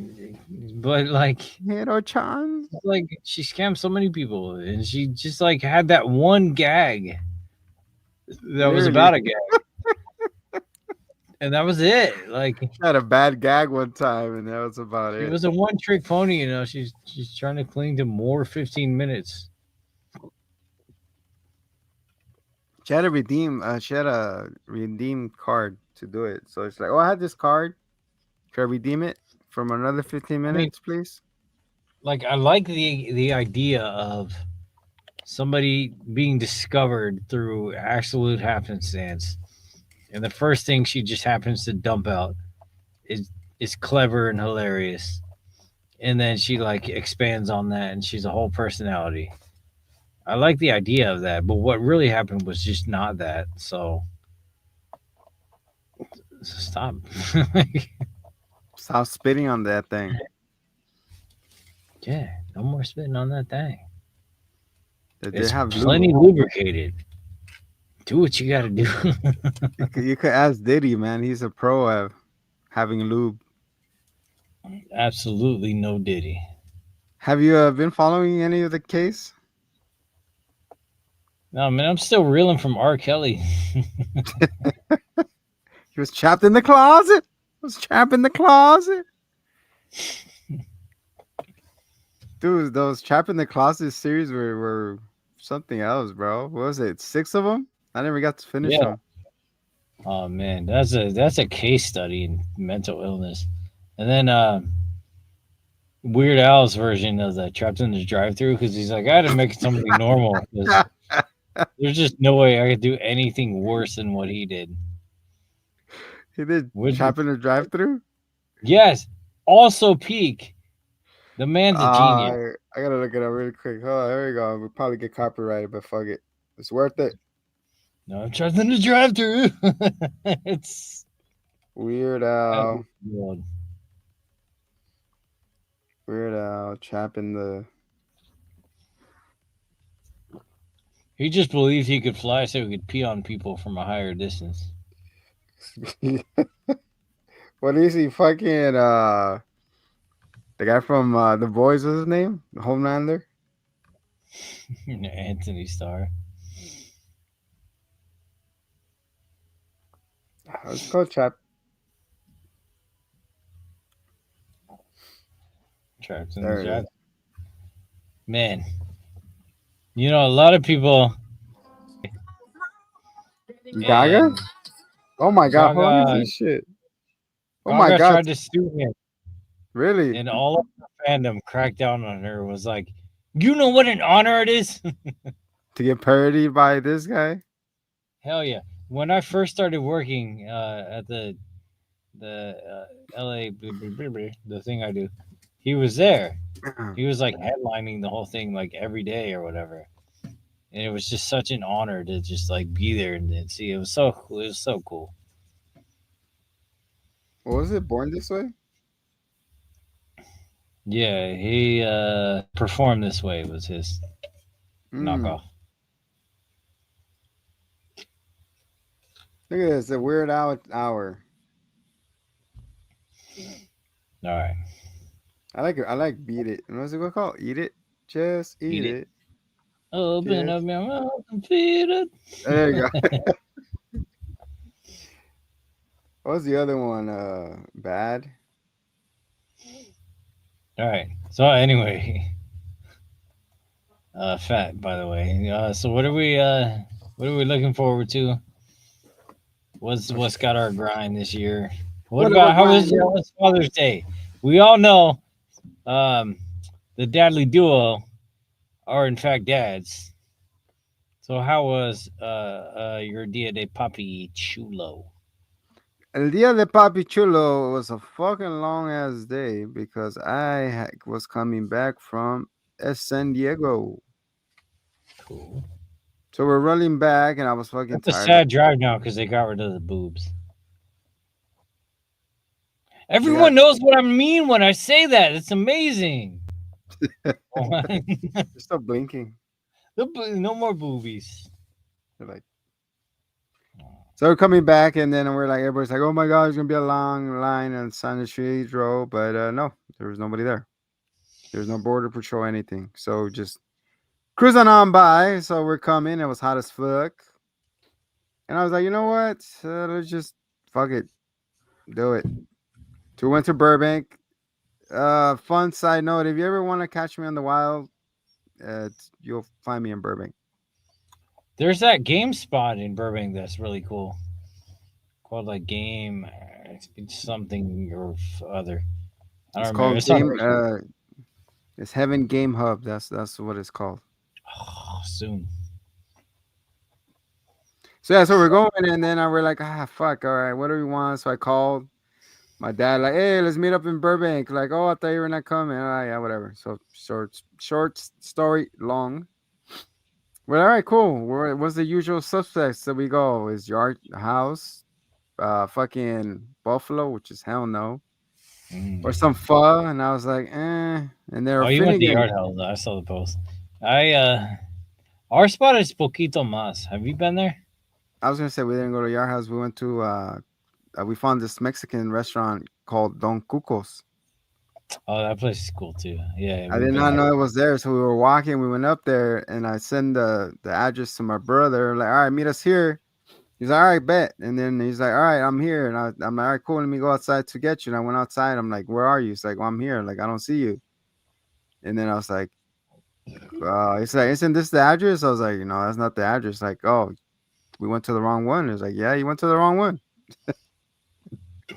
Speaker 1: but
Speaker 2: Hito Chan?
Speaker 1: like she scammed so many people, and she just like had that one gag that was
Speaker 2: Literally.
Speaker 1: about a gag, and that was it. Like
Speaker 2: She had a bad gag one time, and that was about
Speaker 1: she
Speaker 2: it.
Speaker 1: was a one-trick pony. You know, she's trying to cling to more 15 minutes.
Speaker 2: She had a redeem card to do it. So it's like, oh, I had this card. Can I redeem it from another 15
Speaker 1: I mean,
Speaker 2: minutes, please?
Speaker 1: like I like the idea of somebody being discovered through absolute happenstance, and the first thing she just happens to dump out is is clever and hilarious, and then she like expands on that, and she's a whole personality. I like the idea of that, but what really happened was just not that. So stop.
Speaker 2: Stop spitting on that thing.
Speaker 1: Yeah, no more spitting on that thing.
Speaker 2: They did
Speaker 1: It's
Speaker 2: have lube.
Speaker 1: plenty lubricated. Do what you got to do.
Speaker 2: You could ask Diddy, man. He's a pro at having lube.
Speaker 1: Absolutely no Diddy.
Speaker 2: Have you been following any of the case?
Speaker 1: No man, I'm still reeling from R. Kelly.
Speaker 2: He was trapped in the closet. Was trapped in the closet. Dude, those trapped in the closet series were something else, bro. What was it? 6 of them? I never got to finish
Speaker 1: Yeah.
Speaker 2: them.
Speaker 1: Oh man, that's a case study in mental illness. And then Weird Al's version of the Trapped in the Drive-Through, because he's like, I had to make something normal because there's just no way I could do anything worse than what he did.
Speaker 2: He did
Speaker 1: Would
Speaker 2: trapped in the drive-through.
Speaker 1: yes, also peak. The man's a genius.
Speaker 2: I gotta look it up really quick. Oh, there we go. We'll probably get copyrighted, but fuck it. It's worth it.
Speaker 1: No, I'm trapped in the drive-through. It's
Speaker 2: Weird
Speaker 1: out of
Speaker 2: Al.
Speaker 1: this world.
Speaker 2: Weird Al. Trapped in the
Speaker 1: He just believed he could fly so he could pee on people from a higher distance.
Speaker 2: What is he fucking the guy from The Boys, what's his name? Homelander?
Speaker 1: Anthony Starr.
Speaker 2: Let's go chat.
Speaker 1: Trapped in the
Speaker 2: There it
Speaker 1: chat.
Speaker 2: is.
Speaker 1: Man, a lot of people
Speaker 2: Gaga?
Speaker 1: and
Speaker 2: Oh my god, hold on, who's
Speaker 1: Gaga
Speaker 2: this shit? Oh my
Speaker 1: Gaga
Speaker 2: god,
Speaker 1: tried to sue him,
Speaker 2: really?
Speaker 1: and all of the fandom cracked down on her. Was like, you know what an honor it is?
Speaker 2: To get parodied by this guy?
Speaker 1: Hell yeah! When I first started working at the LA the thing I do, he was there. He was like headlining the whole thing like every day or whatever, and it was just such an honor to just like be there and see. It was so cool. It was so cool.
Speaker 2: What was it? Born This Way?
Speaker 1: Yeah, he performed this way was his
Speaker 2: Hmm.
Speaker 1: knockoff.
Speaker 2: Look at this, the Weird Hour hour.
Speaker 1: All right,
Speaker 2: I like it. I like Beat It. And what's it called? Eat It? Just
Speaker 1: eat
Speaker 2: eat
Speaker 1: it.
Speaker 2: it.
Speaker 1: Open up
Speaker 2: Just
Speaker 1: your mouth and feed it.
Speaker 2: there you go. What was the other one? Bad?
Speaker 1: All right. So anyway, fat by the way. So what are we looking forward to? What's got our grind this year? What
Speaker 2: What
Speaker 1: about how
Speaker 2: grinding?
Speaker 1: was Father's Day? We all know um, the dadly duo are in fact dads. So how was your Dia de Papi Chulo?
Speaker 2: El Dia de Papi Chulo was a fucking long ass day because was coming back from San Diego.
Speaker 1: Cool.
Speaker 2: So we're running back, and I was fucking
Speaker 1: That's a
Speaker 2: tired. Like
Speaker 1: sad drive now because they got rid of the boobs.
Speaker 2: they got,
Speaker 1: Everyone knows what I mean when I say that. It's amazing.
Speaker 2: they're still blinking.
Speaker 1: No more boobies.
Speaker 2: They're like, so we're coming back, and then we're like, everybody's like, oh my god, there's gonna be a long line on San Isidro, but no, there was nobody there. There's no border patrol, anything. So just cruising on by. So we're coming. It was hot as fuck, and I was like, you know what? Let's just fuck it, do it. So we went to Burbank. Fun side note: if you ever want to catch me on the wild, you'll find me in Burbank.
Speaker 1: There's that game spot in Burbank that's really cool. Called like game it's something or other. I don't
Speaker 2: It's
Speaker 1: remember.
Speaker 2: called
Speaker 1: It's on
Speaker 2: Game.
Speaker 1: Richmond.
Speaker 2: It's Heaven Game Hub. That's what it's called.
Speaker 1: Oh, soon.
Speaker 2: So yeah, so we're going, and then we're like, fuck, all right, what do we want? So I called my dad, like, hey, let's meet up in Burbank. Like, oh, I thought you were not coming. All right, yeah, whatever. So short story long. Well, all right, cool. What's the usual suspects that we go? Is your house, fucking Buffalo, which is hell no, or some
Speaker 1: Mm.
Speaker 2: pho? And I was like, eh. And they're
Speaker 1: Oh, you went to
Speaker 2: Finnegan.
Speaker 1: Yard House. I saw the post. I our spot is Poquito Mas. Have you been there?
Speaker 2: I was gonna say we didn't go to your house. We went to we found this Mexican restaurant called Don Cucos.
Speaker 1: Oh, that place is cool too. Yeah,
Speaker 2: I
Speaker 1: we've
Speaker 2: did
Speaker 1: been
Speaker 2: not
Speaker 1: there.
Speaker 2: know it was there, so we were walking. We went up there, and I sent the address to my brother. Like, all right, meet us here. He's like, all right, bet. And then he's like, all right, I'm here. And I'm like, all right, cool. Let me go outside to get you. And I went outside. I'm like, where are you? He's like, well, I'm here. Like, I don't see you. And then I was like, he's like, isn't this the address? I was like, no, that's not the address. Like, oh, we went to the wrong one. He was like, yeah, you went to the wrong one.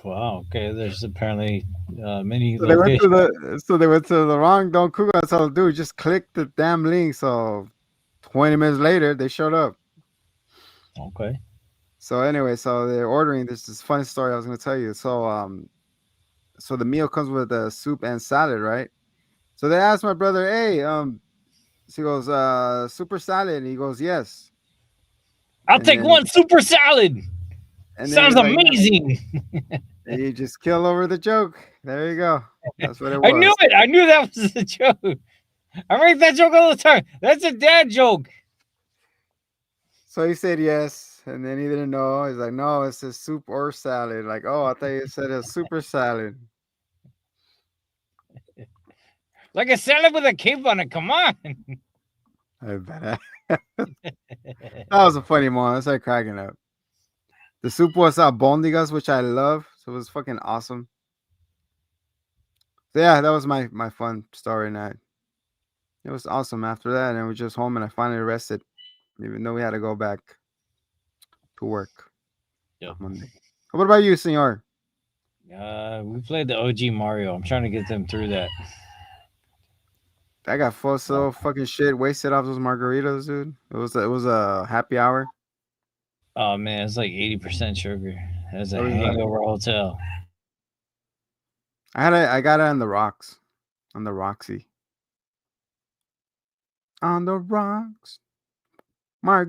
Speaker 1: Wow. Okay. There's apparently many
Speaker 2: So they went to
Speaker 1: locations.
Speaker 2: the wrong Don't Cook. That's all dude. Just click the damn link. So 20 minutes later, they showed up.
Speaker 1: Okay.
Speaker 2: So anyway, so they're ordering. This is a funny story I was gonna tell you. So the meal comes with a soup and salad, right? So they asked my brother, hey, so he goes, super salad. And he goes, yes.
Speaker 1: I'll
Speaker 2: And
Speaker 1: take
Speaker 2: then
Speaker 1: one super salad.
Speaker 2: he's
Speaker 1: Sounds
Speaker 2: like, no.
Speaker 1: amazing.
Speaker 2: And you just kill over the joke. There you go. That's what it
Speaker 1: I knew
Speaker 2: was.
Speaker 1: it. I knew that was a joke. I make that joke all the time. That's a dad joke.
Speaker 2: So he said yes, and then he didn't know. He's like, no, it's a soup or salad. Like, oh, I thought you said a super salad.
Speaker 1: Like a salad with a cape on it. Come on.
Speaker 2: I bet. That was a funny moment. I started cracking up. The soup was albondigas, which I love. So it was fucking awesome. So yeah, that was my fun story night. It was awesome. After that, and we were just home, and I finally rested, even though we had to go back to work
Speaker 1: Yep.
Speaker 2: on Monday. What about you, Senor?
Speaker 1: We played the OG Mario. I'm trying to get them through that.
Speaker 2: I got full so fucking shit wasted off those margaritas, dude. It was a happy hour.
Speaker 1: Oh man, it's like 80% sugar. It's a
Speaker 2: It was like
Speaker 1: hangover hotel.
Speaker 2: I got it on the rocks, on the Roxy, on the rocks,
Speaker 1: Yeah, we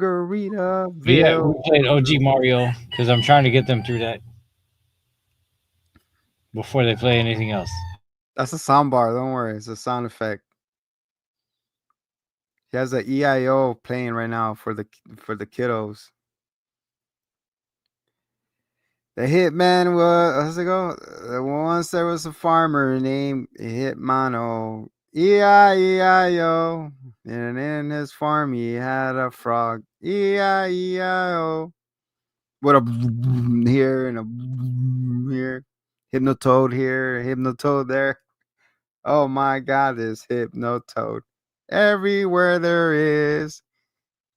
Speaker 2: Margaritaville.
Speaker 1: played OG Mario because I'm trying to get them through that before they play anything else.
Speaker 2: That's a sound bar. Don't worry, it's a sound effect. He has a EIO playing right now for the kiddos. The hitman was how's it go? Once there was a farmer named Hitmano. E-I-E-I-O. And in his farm he had a frog. E-I-E-I-O. What a here and a here. Hypnotoad here, hypnotoad there. Oh my god, this hypnotoad. Everywhere there is.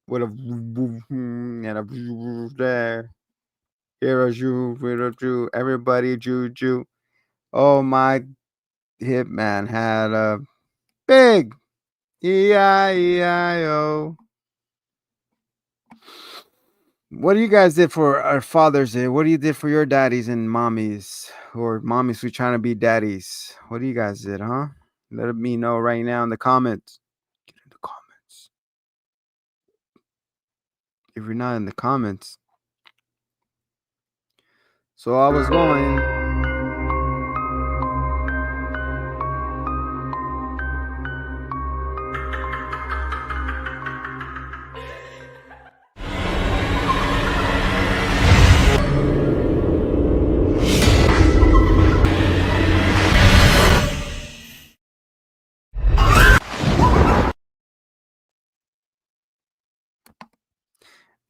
Speaker 2: What a and a there. Here a Jew, here a Jew, everybody Jew. Oh my hitman had a big E-I-E-I-O. What do you guys did for our Father's Day? What do you did for your daddies and mommies? Or mommies who trying to be daddies? What do you guys did, huh? Let me know right now in the comments. Get in the comments. If you're not in the comments. So I was going.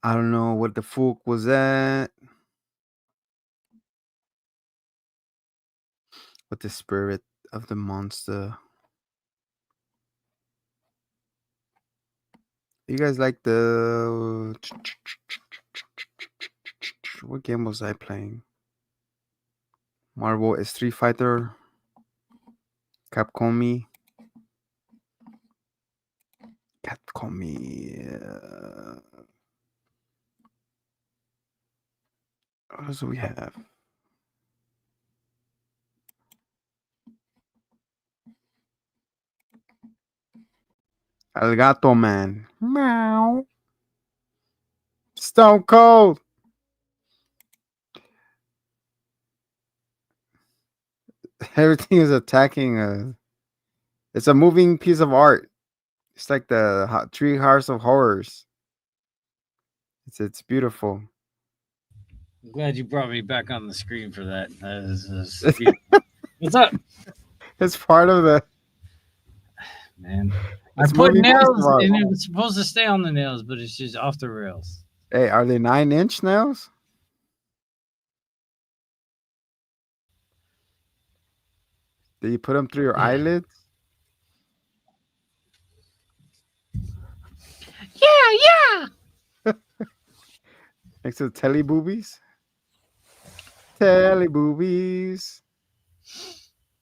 Speaker 2: I don't know what the fuck was that. What the spirit of the monster. You guys like the what game was I playing? Marvel Street Fighter, Capcomi, Capcomi. What else do we have? El Gato Man. Meow. Stone Cold. Everything is attacking. It's a moving piece of art. It's like the Three Hearts of Horrors. It's beautiful.
Speaker 1: I'm glad you brought me back on the screen for that. That is beautiful. What's up,
Speaker 2: It's part of the.
Speaker 1: man? I
Speaker 2: It's a
Speaker 1: put
Speaker 2: moving piece of
Speaker 1: nails
Speaker 2: art.
Speaker 1: and it was supposed to stay on the nails, but it's just off the rails.
Speaker 2: Hey, are they 9-inch nails? Did you put them through your eyelids
Speaker 1: Yeah,
Speaker 2: next to the telly boobies? Telly boobies.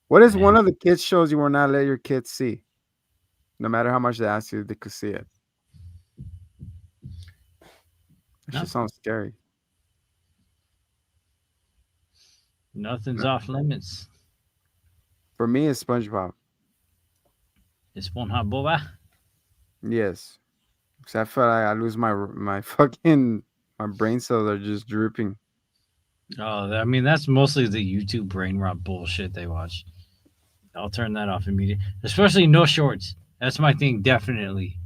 Speaker 2: What is one
Speaker 1: man.
Speaker 2: of the kids shows you will not let your kids see? No matter how much they ask you, they could see it. That shit
Speaker 1: Nothing.
Speaker 2: sounds scary.
Speaker 1: Nothing's
Speaker 2: No.
Speaker 1: off limits.
Speaker 2: For me, it's SpongeBob.
Speaker 1: It's Pornhub boba.
Speaker 2: Yes, because I feel like I lose my fucking my brain cells are just drooping.
Speaker 1: Oh, I mean that's mostly the YouTube brain rot bullshit they watch. I'll turn that off immediately. Especially no shorts. That's my thing, definitely.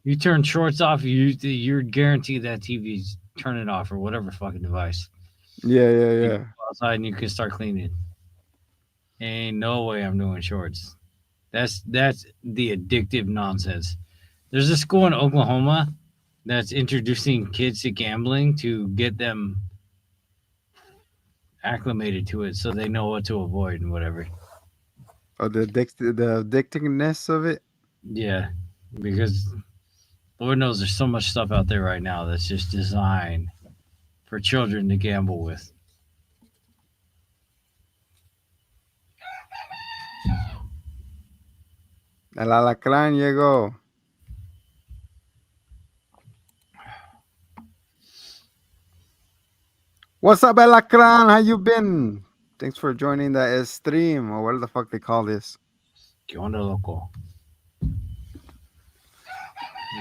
Speaker 1: You turn shorts off, you're guaranteed that TV's turn it off or whatever fucking device.
Speaker 2: Yeah, yeah,
Speaker 1: You
Speaker 2: yeah.
Speaker 1: go outside and you can start cleaning. Ain't no way I'm doing shorts. That's the addictive nonsense. There's a school in Oklahoma that's introducing kids to gambling to get them acclimated to it so they know what to avoid and whatever.
Speaker 2: Oh, the addictiveness of it.
Speaker 1: Yeah, because Lord knows there's so much stuff out there right now that's just designed for children to gamble with.
Speaker 2: El alacrán llegó. What's up, alacrán? How you been? Thanks for joining the stream or what the fuck they call this.
Speaker 1: ¿Qué onda, loco? This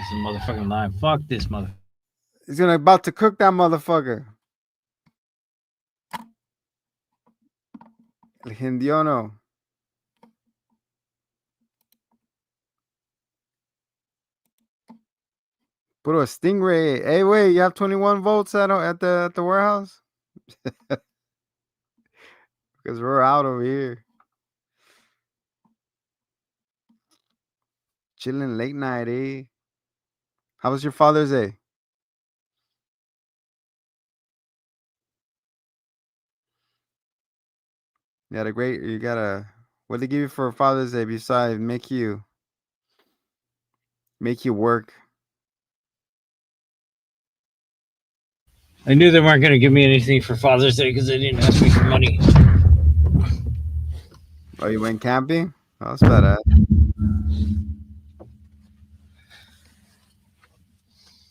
Speaker 1: is a motherfucking line. Fuck this motherfucker.
Speaker 2: He's gonna about to cook that motherfucker. El Hindiono. Puro stingray. Hey, wait, you have 21 volts at the warehouse? Because we're out over here. Chilling late night, eh? How was your Father's Day? You got a, what they give you for Father's Day besides make you work?
Speaker 1: I knew they weren't going to give me anything for Father's Day because they didn't ask me for money.
Speaker 2: Oh, you went camping? Oh, that's badass.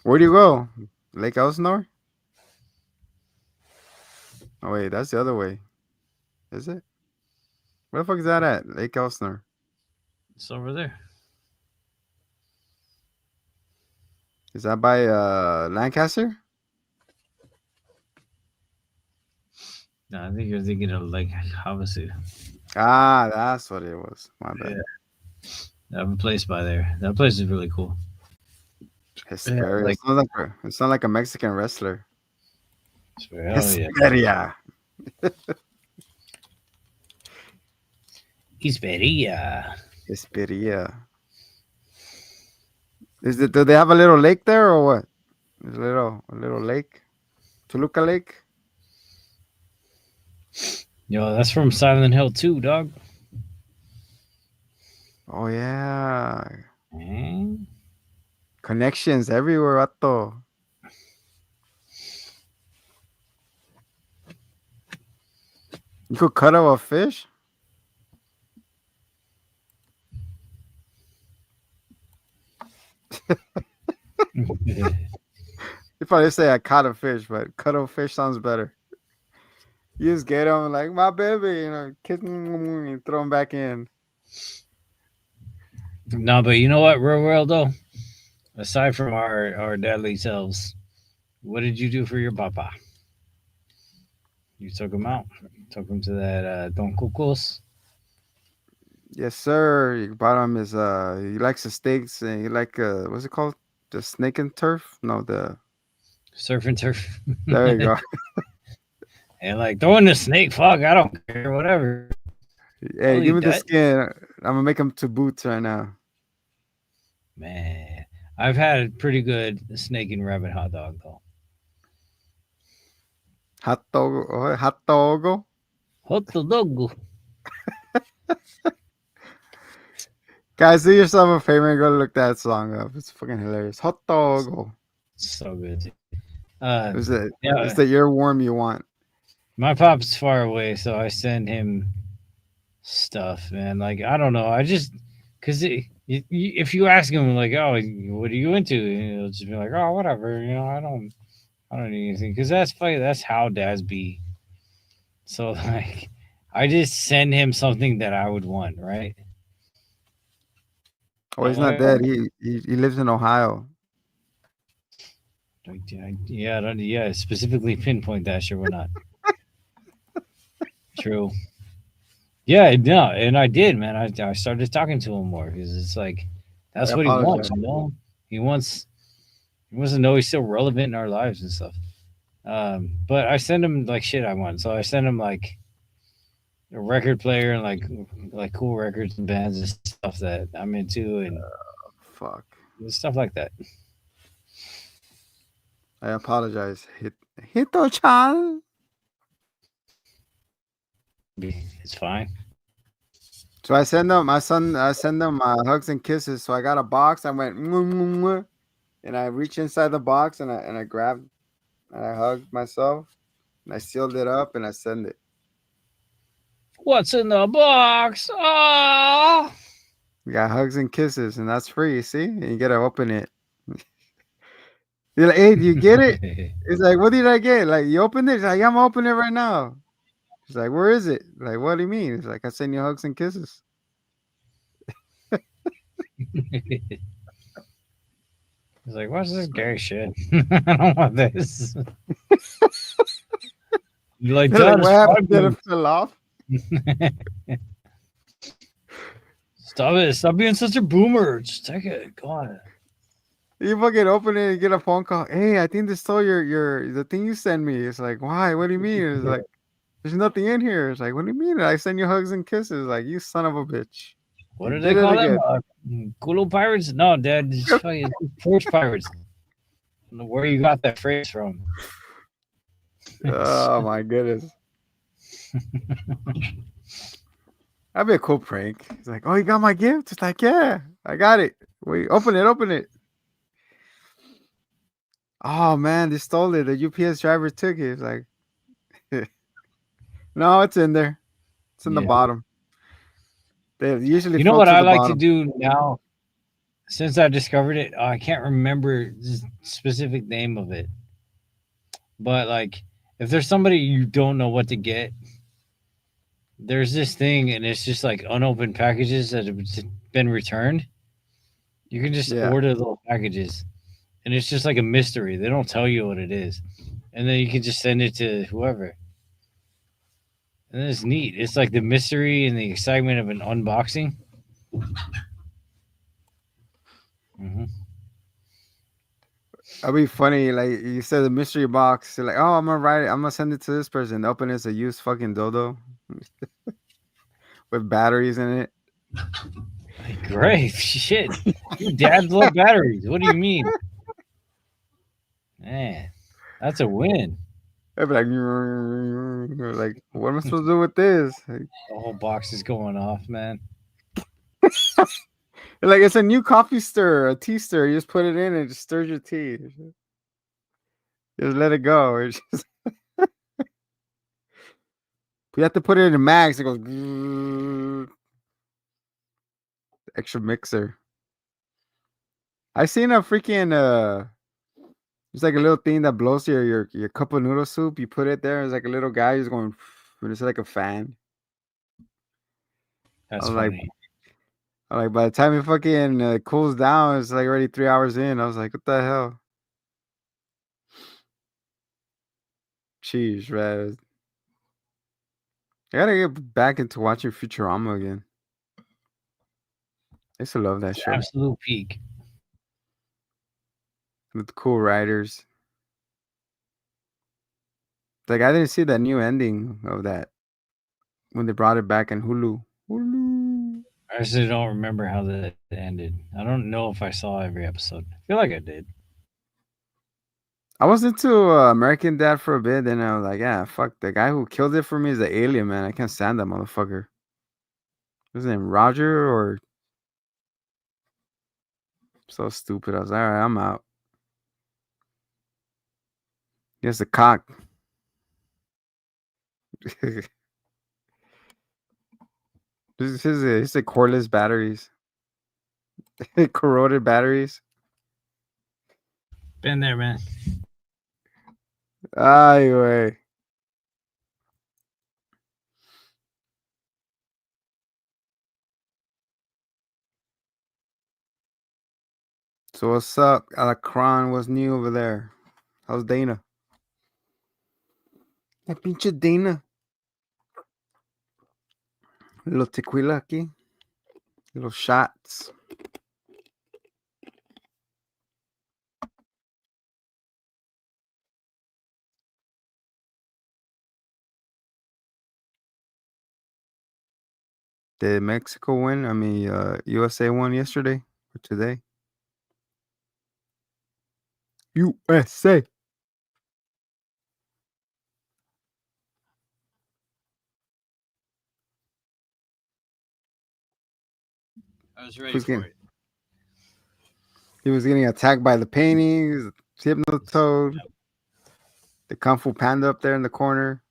Speaker 2: Where do you go? Lake Elsinore? Oh, wait, that's the other way. Is it? Where the fuck is that at? Lake Elsinore.
Speaker 1: It's over there.
Speaker 2: Is that by Lancaster?
Speaker 1: No, I think you're thinking of like Havasu.
Speaker 2: Ah, that's what it was. My bad.
Speaker 1: Yeah. I have a place by there. That place is really cool. Yeah,
Speaker 2: Hesperia.
Speaker 1: like,
Speaker 2: It sounds like a Mexican wrestler.
Speaker 1: hell yeah.
Speaker 2: Hesperia.
Speaker 1: Isberia.
Speaker 2: Hesperia. Do they have a little lake there or what? There's a little lake. Toluca Lake.
Speaker 1: Yo, that's from Silent Hill 2, dog.
Speaker 2: Oh yeah.
Speaker 1: Eh?
Speaker 2: Connections everywhere, vato. You could cut off a fish. You probably say I caught a fish, but cut off fish sounds better. You just get them like my baby, kiss and throw them back in.
Speaker 1: No, but you know what, real world though? Aside from our deadly selves, what did you do for your papa? You took him out. Took him to that Don Cucos.
Speaker 2: Yes, sir. You bought him his he likes the steaks and he like what's it called? The snake and turf? No,
Speaker 1: Surf and turf.
Speaker 2: there you go.
Speaker 1: And like throwing the snake, fuck, I don't care, whatever. I'll
Speaker 2: Hey,
Speaker 1: eat
Speaker 2: give me the
Speaker 1: that.
Speaker 2: skin. I'm gonna make him to boots right now.
Speaker 1: Man, I've had a pretty good snake and rabbit hot dog though.
Speaker 2: Hot dog, oh, hot dog.
Speaker 1: Hot dog.
Speaker 2: Guys, do yourself a favor and go look that song up. It's fucking hilarious. Hot dog.
Speaker 1: So good. Uh,
Speaker 2: It's the
Speaker 1: yeah,
Speaker 2: it's the earworm you want.
Speaker 1: my pop's far away, so I send him stuff, man. Like I don't know, I just because if you ask him like, oh, what are you into? He'll just be like, oh, whatever. I don't need anything because that's funny. That's how dads be. So like, I just send him something that I would want, right?
Speaker 2: Oh,
Speaker 1: I'm
Speaker 2: he's not
Speaker 1: like,
Speaker 2: dead.
Speaker 1: oh,
Speaker 2: He lives in Ohio.
Speaker 1: like, yeah, yeah. Specifically pinpoint that. Sure, why not? True. Yeah, no, and I did, man. I started talking to him more because it's like
Speaker 2: I
Speaker 1: that's what he wants,
Speaker 2: apologize.
Speaker 1: you know. He wants he wants to know he's still relevant in our lives and stuff. But I send him like shit I want. So I send him like a record player and like cool records and bands and stuff that I'm into and
Speaker 2: Fuck.
Speaker 1: stuff like that.
Speaker 2: I apologize. Hito-chan.
Speaker 1: It's fine.
Speaker 2: So I send them hugs and kisses. So I got a box. I went, "Mwah, mwah, mwah," and I reached inside the box and I grabbed and I hugged myself and I sealed it up and I send it.
Speaker 1: What's in the box? Ah.
Speaker 2: We got hugs and kisses and that's free. See, and you gotta open it. You're like, hey, do you get it? It's like, what did I get? Like, you opened it? It's like, yeah, I'm opening it right now. She's like, where is it? Like, what do you mean? It's like, I send you hugs and kisses.
Speaker 1: He's like, what's this gay shit? I don't want this. You're like,
Speaker 2: They're like,
Speaker 1: Dad,
Speaker 2: what
Speaker 1: it's
Speaker 2: happened? Did it
Speaker 1: 5
Speaker 2: fell off?
Speaker 1: Stop it. Stop being such a boomer. Just take it. Go on.
Speaker 2: You fucking open it and get a phone call. Hey, I think they stole your the thing you sent me. It's like, why? What do you mean? It's like, there's nothing in here. It's like, what do you mean? I send you hugs and kisses. Like, you son of a bitch.
Speaker 1: What
Speaker 2: You
Speaker 1: do they
Speaker 2: did it
Speaker 1: call them?
Speaker 2: again.
Speaker 1: Kulu pirates? No, Dad. It's fucking porch pirates. I don't know where you got that phrase from.
Speaker 2: Oh my goodness. That'd be a cool prank. It's like, oh, you got my gift? It's like, yeah, I got it. Wait, open it, open it. Oh man, they stole it. The UPS driver took it. It's like, no, it's in there. It's in the
Speaker 1: Yeah.
Speaker 2: bottom. They usually
Speaker 1: You know
Speaker 2: float
Speaker 1: what
Speaker 2: to
Speaker 1: I
Speaker 2: the
Speaker 1: like to
Speaker 2: bottom.
Speaker 1: do now? Since I discovered it, I can't remember the specific name of it. But like, if there's somebody you don't know what to get, there's this thing, and it's just like unopened packages that have been returned. You can just
Speaker 2: Yeah.
Speaker 1: order those packages, and it's just like a mystery. They don't tell you what it is, and then you can just send it to whoever. And it's neat. It's like the mystery and the excitement of an unboxing. Hmm.
Speaker 2: That'd be funny. Like you said, the mystery box. You're like, oh, I'm gonna write it. I'm gonna send it to this person. Open it's a used fucking dodo with batteries in it.
Speaker 1: Like, great shit. Your dads love batteries. What do you mean, man? That's a win.
Speaker 2: I'd be like, what am I supposed to do with this?
Speaker 1: The whole box is going off, man.
Speaker 2: Like it's a new coffee stir, a tea stir. You just put it in and it just stirs your tea. Just let it go. It's just, you have to put it in max. It goes extra mixer. I seen a freaking it's like a little thing that blows your cup of noodle soup. You put it there. It's like a little guy who's going. And it's like a fan. I
Speaker 1: That's
Speaker 2: was like,
Speaker 1: funny.
Speaker 2: by the time it fucking cools down, it's like already 3 hours in. I was like, what the hell? Jeez, man. I gotta get back into watching Futurama again. I used to love that
Speaker 1: It's
Speaker 2: show
Speaker 1: absolute peak.
Speaker 2: with cool writers. Like I didn't see that new ending of that when they brought it back in Hulu. Hulu.
Speaker 1: I actually don't remember how that ended. I don't know if I saw every episode. I feel like I did.
Speaker 2: I was into American Dad for a bit, then I was like, yeah, fuck. The guy who killed it for me is the alien, man. I can't stand that motherfucker. What's his name? Roger or so stupid. I was like, all right, I'm out. He has a cock. This is a cordless batteries, corroded batteries.
Speaker 1: Been there, man.
Speaker 2: Ay, way. So what's up, Alacron? What's new over there? How's Dana? La pinche Dana. Little tequila aquí. Little shots. Did Mexico win? I mean, USA won yesterday or today. USA.
Speaker 1: I was ready
Speaker 2: Who's
Speaker 1: for
Speaker 2: getting?
Speaker 1: it.
Speaker 2: He was getting attacked by the paintings, Hypnotoad, the Kung Fu Panda up there in the corner.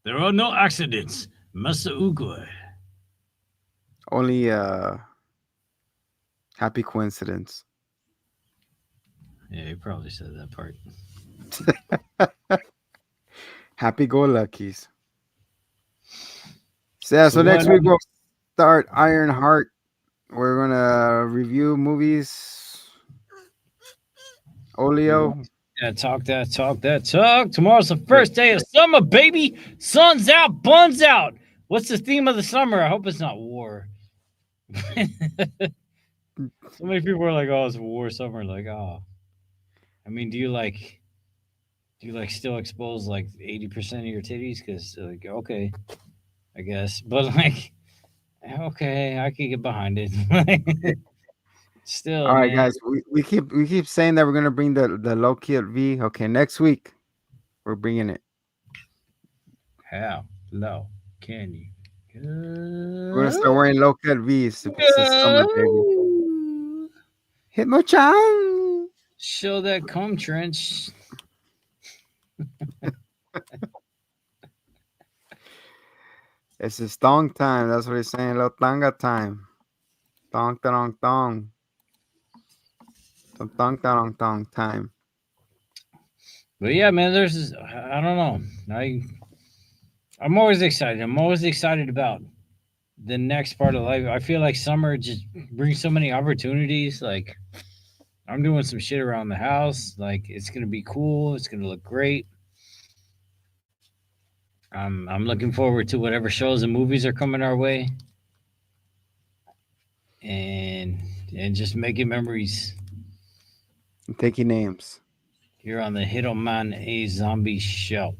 Speaker 1: There are no accidents, Master Ugo.
Speaker 2: Only happy coincidence.
Speaker 1: Yeah, he probably said that part.
Speaker 2: Happy go luckies. So yeah,
Speaker 1: So
Speaker 2: so
Speaker 1: what?
Speaker 2: next week we'll start Iron Heart. We're gonna review movies.
Speaker 1: We're
Speaker 2: Olio.
Speaker 1: going that talk that talk. Tomorrow's the
Speaker 2: We're-
Speaker 1: first day of summer, baby. Sun's out, buns out. What's the theme of the summer? I hope it's not war. So many people are like, "Oh, it's war summer." Like, oh, I mean, do you like still expose like 80% of your titties? Because like, okay, I guess, but like, okay, I could get behind it. Still,
Speaker 2: All right,
Speaker 1: man,
Speaker 2: guys. We keep saying that we're gonna bring the low key at V. Okay, next week we're bringing it.
Speaker 1: how low can you
Speaker 2: We're gonna
Speaker 1: go?
Speaker 2: start wearing low cut V's if it's the summer, baby.
Speaker 1: Go.
Speaker 2: Hitmo-chan.
Speaker 1: Show that comb trench.
Speaker 2: It's his thong time. That's what he's saying. Little tanga time. Thong, thong, thong. Some thong, thong, thong time.
Speaker 1: But yeah, man, I don't know. I'm always excited. I'm always excited about the next part of life. I feel like summer just brings so many opportunities. Like I'm doing some shit around the house. Like it's gonna be cool. It's gonna look great. I'm looking forward to whatever shows and movies are coming our way, and and just making memories
Speaker 2: I'm taking names.
Speaker 1: here on the Hitman A Zombie Show.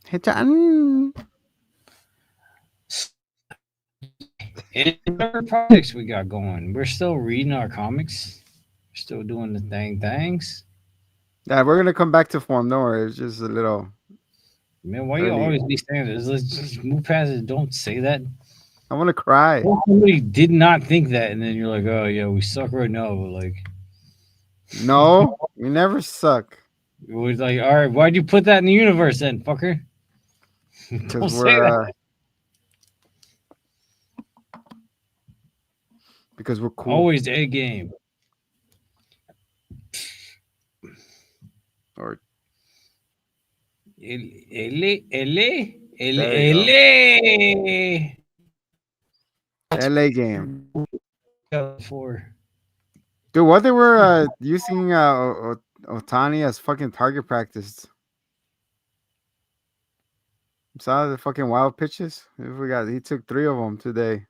Speaker 2: Hit-chan.
Speaker 1: And whatever projects we got going, we're still reading our comics. We're still doing the things.
Speaker 2: Yeah, we're gonna come back to form. No worry. It's just a little
Speaker 1: Man, why you
Speaker 2: early.
Speaker 1: always be saying this? Let's just move past it. Don't say that.
Speaker 2: I want to cry.
Speaker 1: What if somebody did not think that, and then you're like, oh yeah, we suck right now. But like,
Speaker 2: No, we never suck
Speaker 1: it was like, all right, why'd you put that in the universe then, fucker?
Speaker 2: because
Speaker 1: Don't say that.
Speaker 2: we're cool.
Speaker 1: Always a game.
Speaker 2: Or there you go.
Speaker 1: Ele.
Speaker 2: LA game.
Speaker 1: For
Speaker 2: Dude, what they were using Otani as fucking target practice. Saw the fucking wild pitches. He took 3 of them today.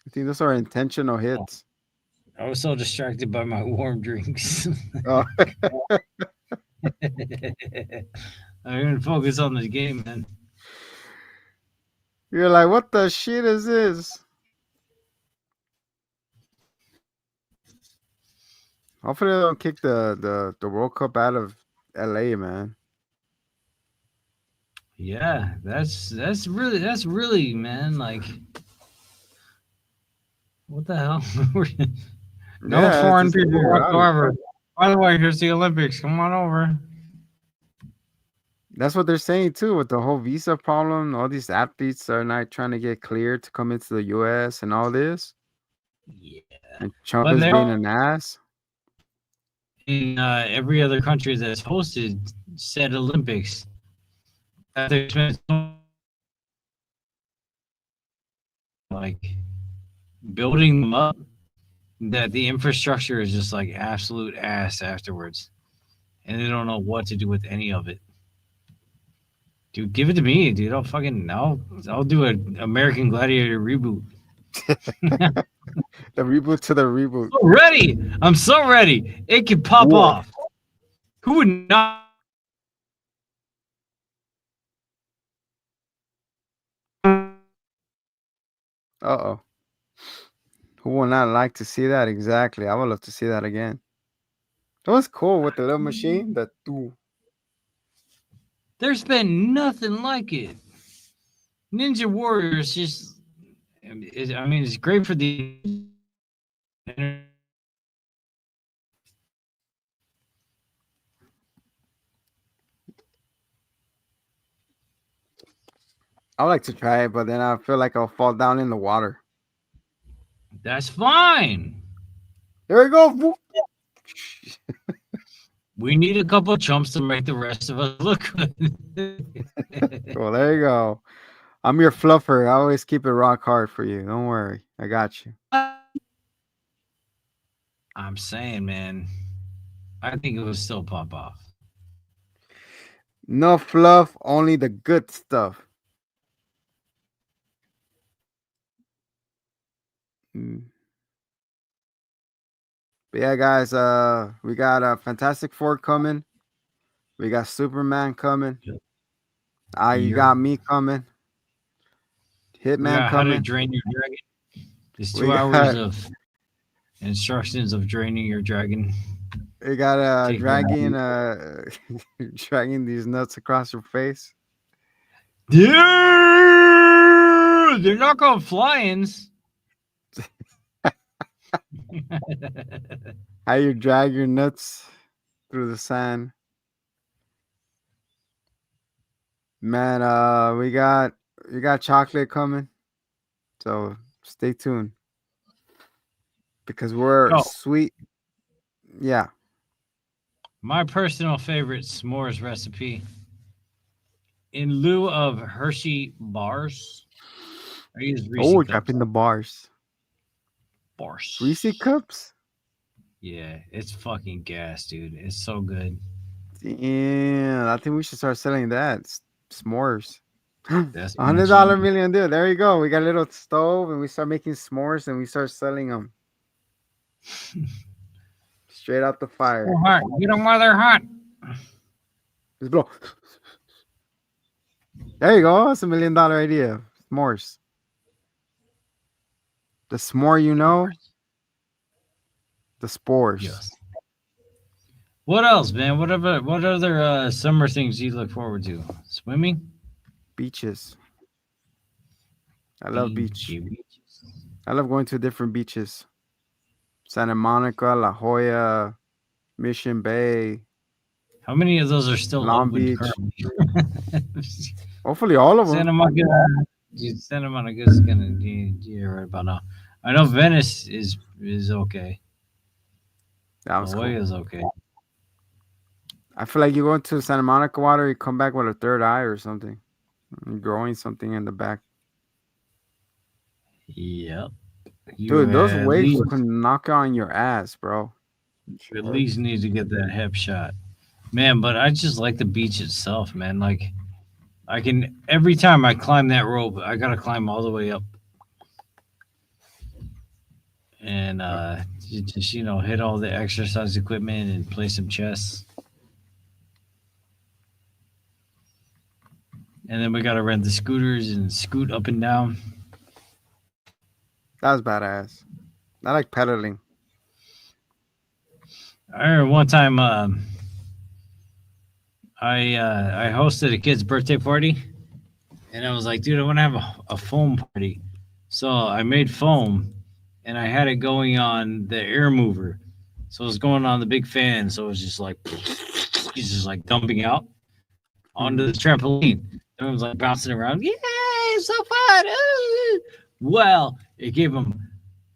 Speaker 2: I think those are intentional hits.
Speaker 1: I was so distracted by my warm drinks.
Speaker 2: Oh,
Speaker 1: I didn't focus on the game, man.
Speaker 2: you're like, what the shit is this? Hopefully they don't kick the World Cup out of LA, man.
Speaker 1: Yeah, that's really man. Like, what the hell? No
Speaker 2: Yeah, it's
Speaker 1: foreign
Speaker 2: just
Speaker 1: people
Speaker 2: ironic.
Speaker 1: whatsoever. By the way, here's the Olympics. Come on over.
Speaker 2: That's what they're saying too, with the whole visa problem. All these athletes are not trying to get cleared to come into the US and all this.
Speaker 1: Yeah,
Speaker 2: And Trump
Speaker 1: but
Speaker 2: is
Speaker 1: they're
Speaker 2: being an ass.
Speaker 1: in every other country that's hosted said Olympics. That they spent like building them up, that the infrastructure is just like absolute ass afterwards, and they don't know what to do with any of it. Dude, give it to me, dude. I'll do an American Gladiator reboot.
Speaker 2: The reboot to the reboot.
Speaker 1: Ready? I'm so ready. It can pop
Speaker 2: War.
Speaker 1: off. Who would not?
Speaker 2: Uh-oh. Who would not like to see that? Exactly. I would love to see that again. That was cool with the little machine. The two.
Speaker 1: There's been nothing like it. Ninja Warrior is just. I mean, it's great for the
Speaker 2: I would like to try it, but then I feel like I'll fall down in the water.
Speaker 1: that's fine.
Speaker 2: There we go. Whoop.
Speaker 1: We need a couple of chumps to make the rest of us look good.
Speaker 2: Well, there you go. I'm your fluffer. I always keep it rock hard for you. Don't worry. I got you.
Speaker 1: I'm saying, man, I think it would still pop off.
Speaker 2: No fluff, only the good stuff. Mm. But yeah, guys, we got a Fantastic Four coming. We got Superman coming. You
Speaker 1: You're,
Speaker 2: got me coming.
Speaker 1: we
Speaker 2: Hitman
Speaker 1: got how to
Speaker 2: coming.
Speaker 1: drain your dragon. It's
Speaker 2: We
Speaker 1: 2 hours
Speaker 2: got
Speaker 1: of instructions of draining your dragon.
Speaker 2: we got
Speaker 1: Take that.
Speaker 2: dragging dragging these nuts across your face.
Speaker 1: Yeah, they're not called fly-ins.
Speaker 2: How you drag your nuts through the sand. Man, we got chocolate coming. So stay tuned because we're
Speaker 1: Oh,
Speaker 2: sweet. Yeah.
Speaker 1: my personal favorite s'mores recipe. In lieu of Hershey bars, I use Reese
Speaker 2: Oh,
Speaker 1: cups.
Speaker 2: dropping the bars. Reese
Speaker 1: Bars.
Speaker 2: cups.
Speaker 1: Yeah, it's fucking gas, dude. It's so good.
Speaker 2: Yeah, I think we should start selling that. S'mores. a
Speaker 1: That's my
Speaker 2: hundred
Speaker 1: G.
Speaker 2: dollar million deal. There you go. We got a little stove and we start making s'mores and we start selling them straight out the
Speaker 1: So
Speaker 2: fire.
Speaker 1: hot. Get them while they're hot.
Speaker 2: Just blow. There you go. That's $1 million idea. S'mores. The s'more, the spores.
Speaker 1: Yes. What else, man? What other summer things you look forward to? Swimming?
Speaker 2: Beaches. I love beach.
Speaker 1: Beachy.
Speaker 2: I love going to different beaches. Santa Monica, La Jolla, Mission Bay,
Speaker 1: How many of those are still
Speaker 2: Long
Speaker 1: open
Speaker 2: Beach.
Speaker 1: currently?
Speaker 2: Hopefully all of them.
Speaker 1: Santa Monica. Dude, Santa Monica is gonna. You're right about now. I know Venice is okay.
Speaker 2: That
Speaker 1: La
Speaker 2: was
Speaker 1: Jolla
Speaker 2: cool.
Speaker 1: is okay.
Speaker 2: I feel like you go into Santa Monica water, you come back with a third eye or something. Growing something in the back.
Speaker 1: Yep. You
Speaker 2: Dude, those
Speaker 1: at
Speaker 2: waves
Speaker 1: least
Speaker 2: could knock on your ass, bro.
Speaker 1: you at least need to get that hip shot, man. But I just like the beach itself, man. Like I can every time I climb that rope, I gotta climb all the way up and just hit all the exercise equipment and play some chess. And then we gotta rent the scooters and scoot up and down.
Speaker 2: That was badass. I like pedaling.
Speaker 1: I remember one time I hosted a kid's birthday party, and I was like, dude, I want to have a foam party. So I made foam, and I had it going on the air mover. So it was going on the big fan. So it was just like, he's just like dumping out onto
Speaker 2: Mhm.
Speaker 1: the trampoline. Everyone's like bouncing around. Yay, it's so fun. Ooh. Well, it gave him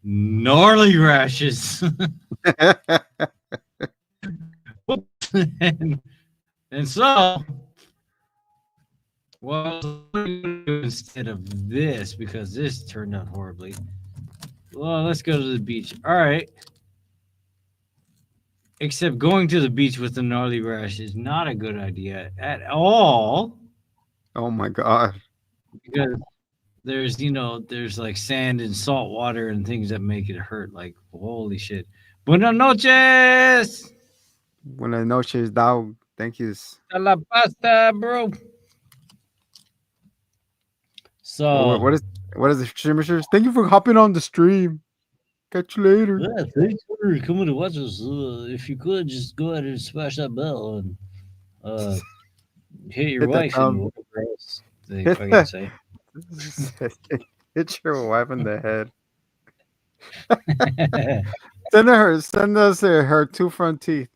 Speaker 1: gnarly rashes. and, and so, well, instead of this, because this turned out horribly, well, let's go to the beach. All right. Except going to the beach with a gnarly rash is not a good idea at all
Speaker 2: Oh my god.
Speaker 1: because there's like sand and salt water and things that make it hurt. Like, holy shit. Buenas noches!
Speaker 2: Buenas noches, dog. Thank you.
Speaker 1: A la pasta, bro.
Speaker 2: What,
Speaker 1: So,
Speaker 2: what is? What is the streamer says? Thank you for hopping on the stream. Catch you later.
Speaker 1: Yeah, thanks for coming to watch us. If you could, just go ahead and smash that bell and uh, hit your
Speaker 2: Hit that
Speaker 1: wife and
Speaker 2: thumb.
Speaker 1: whatever else they
Speaker 2: Hit
Speaker 1: fucking
Speaker 2: that.
Speaker 1: say.
Speaker 2: Hit your wife in the head. Send us her two front teeth.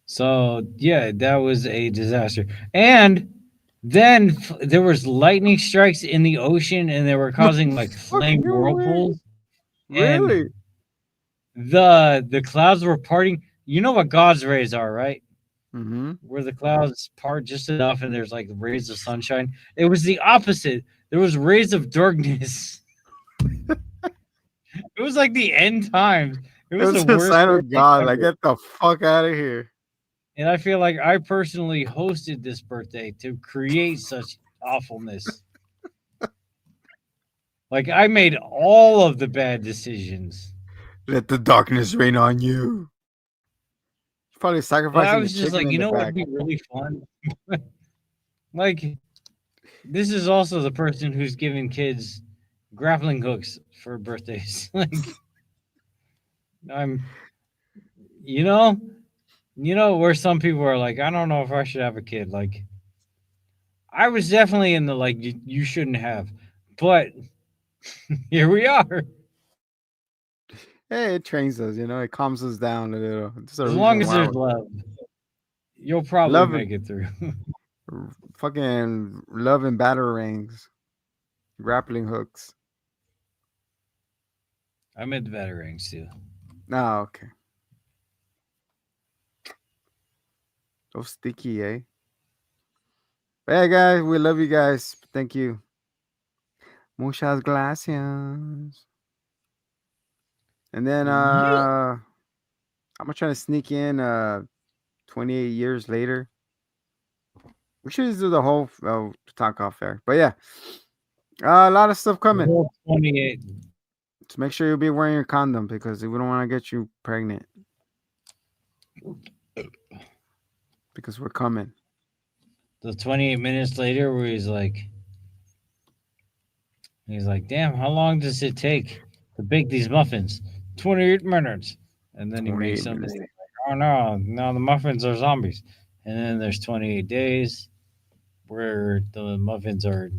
Speaker 1: So yeah, that was a disaster. And then there was lightning strikes in the ocean, and they were
Speaker 2: No
Speaker 1: causing like flame
Speaker 2: fucking way.
Speaker 1: whirlpools, and
Speaker 2: Really?
Speaker 1: the clouds were parting. You know what God's rays are, right?
Speaker 2: Mm-hmm.
Speaker 1: Where the clouds part just enough, and there's like rays of sunshine. It was the opposite. There was rays of darkness. It was like the end times. It
Speaker 2: It
Speaker 1: was the
Speaker 2: was a
Speaker 1: worst
Speaker 2: sign of
Speaker 1: birthday
Speaker 2: God. Like,
Speaker 1: ever.
Speaker 2: get the fuck out of here.
Speaker 1: And I feel like I personally hosted this birthday to create such awfulness. Like I made all of the bad decisions.
Speaker 2: Let the darkness rain on you. Probably
Speaker 1: And I
Speaker 2: sacrificing the
Speaker 1: was just
Speaker 2: chicken
Speaker 1: like,
Speaker 2: in
Speaker 1: you
Speaker 2: the
Speaker 1: know what
Speaker 2: back.
Speaker 1: would be really fun? Like this is also the person who's giving kids grappling hooks for birthdays. Like I'm you know, where some people are like, I don't know if I should have a kid. Like I was definitely in the like you shouldn't have. But here we are.
Speaker 2: Hey, it trains us, it calms us down a little. There's a
Speaker 1: As long
Speaker 2: reason
Speaker 1: as
Speaker 2: why
Speaker 1: there's love, you'll probably
Speaker 2: love
Speaker 1: make it through.
Speaker 2: fucking love and batarangs, grappling hooks.
Speaker 1: I'm at the veterans too.
Speaker 2: Oh, okay. So sticky, eh? But yeah, guys, we love you guys. Thank you. Muchas gracias. And then
Speaker 1: Yeah.
Speaker 2: I'm gonna try to sneak in 28 years later. We should just do the whole talk off air. But yeah, a lot of stuff
Speaker 1: The
Speaker 2: coming.
Speaker 1: whole 28,
Speaker 2: Just make sure you'll be wearing your condom because we don't want to get you pregnant because we're coming.
Speaker 1: the 28 minutes later, where he's like, damn, how long does it take to bake these muffins? 28 minutes. And then he makes
Speaker 2: 28
Speaker 1: them. And
Speaker 2: minutes.
Speaker 1: he's like, oh no, now the muffins are zombies. And then there's 28 days where the muffins are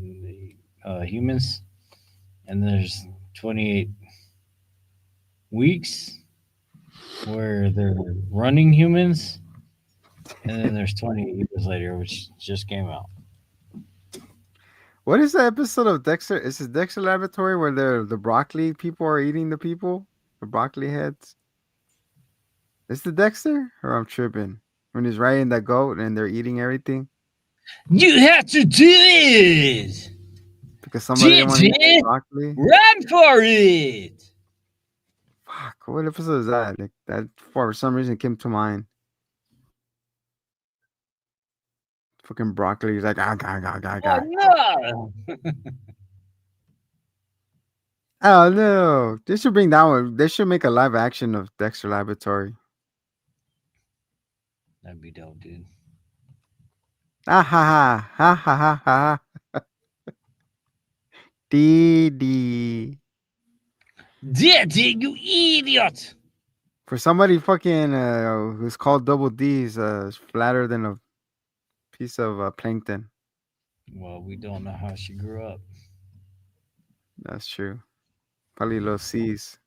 Speaker 1: humans. And there's 28 weeks where they're running humans. And then there's 28 years later, which just came out.
Speaker 2: What is the episode of Dexter? Is it Dexter Laboratory where the broccoli people are eating the people? The broccoli heads? Is it Dexter? Or I'm tripping. When he's riding that goat and they're eating everything
Speaker 1: You have to do it!
Speaker 2: because somebody didn't want to eat the
Speaker 1: TNT,
Speaker 2: broccoli.
Speaker 1: run for it!
Speaker 2: Fuck, what episode is that? Like that for some reason came to mind. Fucking broccoli. He's like, ah, gah, gah, gah,
Speaker 1: Oh
Speaker 2: gah.
Speaker 1: no!
Speaker 2: Oh no! They should bring that one. They should make a live action of Dexter Laboratory.
Speaker 1: That'd be dope, dude.
Speaker 2: Ah ha ha ha ha ha ha. Dee dee.
Speaker 1: Daddy, you idiot!
Speaker 2: For somebody fucking who's called Double D's, flatter than a piece of plankton.
Speaker 1: Well, we don't know how she grew up.
Speaker 2: That's true. Probably little C's.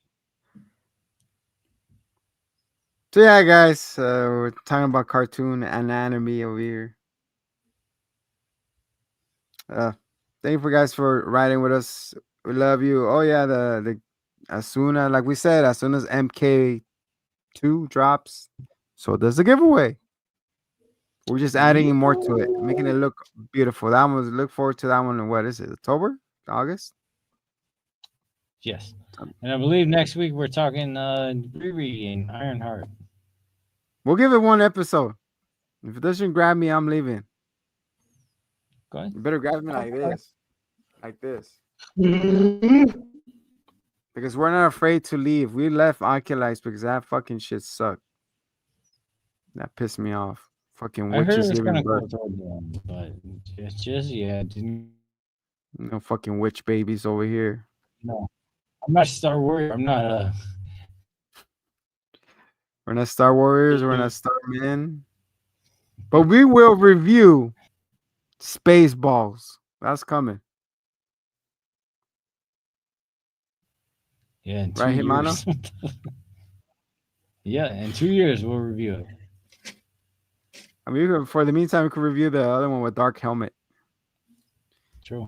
Speaker 2: So yeah, guys, we're talking about cartoon and anime over here. Uh, thank you for guys for riding with us. We love you. Oh yeah, the as soon as like we said, as soon as MK2 drops, so does the giveaway. We're just adding
Speaker 1: Yeah.
Speaker 2: more to it, making it look beautiful. That one was look forward to that one. In what is it? October, August?
Speaker 1: Yes.
Speaker 2: Um,
Speaker 1: And I believe next week we're talking Riri and Ironheart.
Speaker 2: We'll give it one episode. If it doesn't grab me, I'm leaving.
Speaker 1: Go ahead.
Speaker 2: You better grab me like this, because we're not afraid to leave. We left Oculize because that fucking shit sucked. That pissed me off. Fucking
Speaker 1: I heard it
Speaker 2: witches
Speaker 1: was
Speaker 2: giving
Speaker 1: gonna go
Speaker 2: birth.
Speaker 1: toward the end, but just yeah, it didn't go that far.
Speaker 2: No fucking witch babies over here.
Speaker 1: No, I'm not Star Warrior. I'm not
Speaker 2: We're not Star Warriors. We're not Star Men. But we will review Spaceballs. That's coming.
Speaker 1: yeah, in two
Speaker 2: Right, Himano?
Speaker 1: years. Yeah, in 2 years we'll review it.
Speaker 2: I mean, for the meantime, we could review the other one with Dark Helmet.
Speaker 1: True.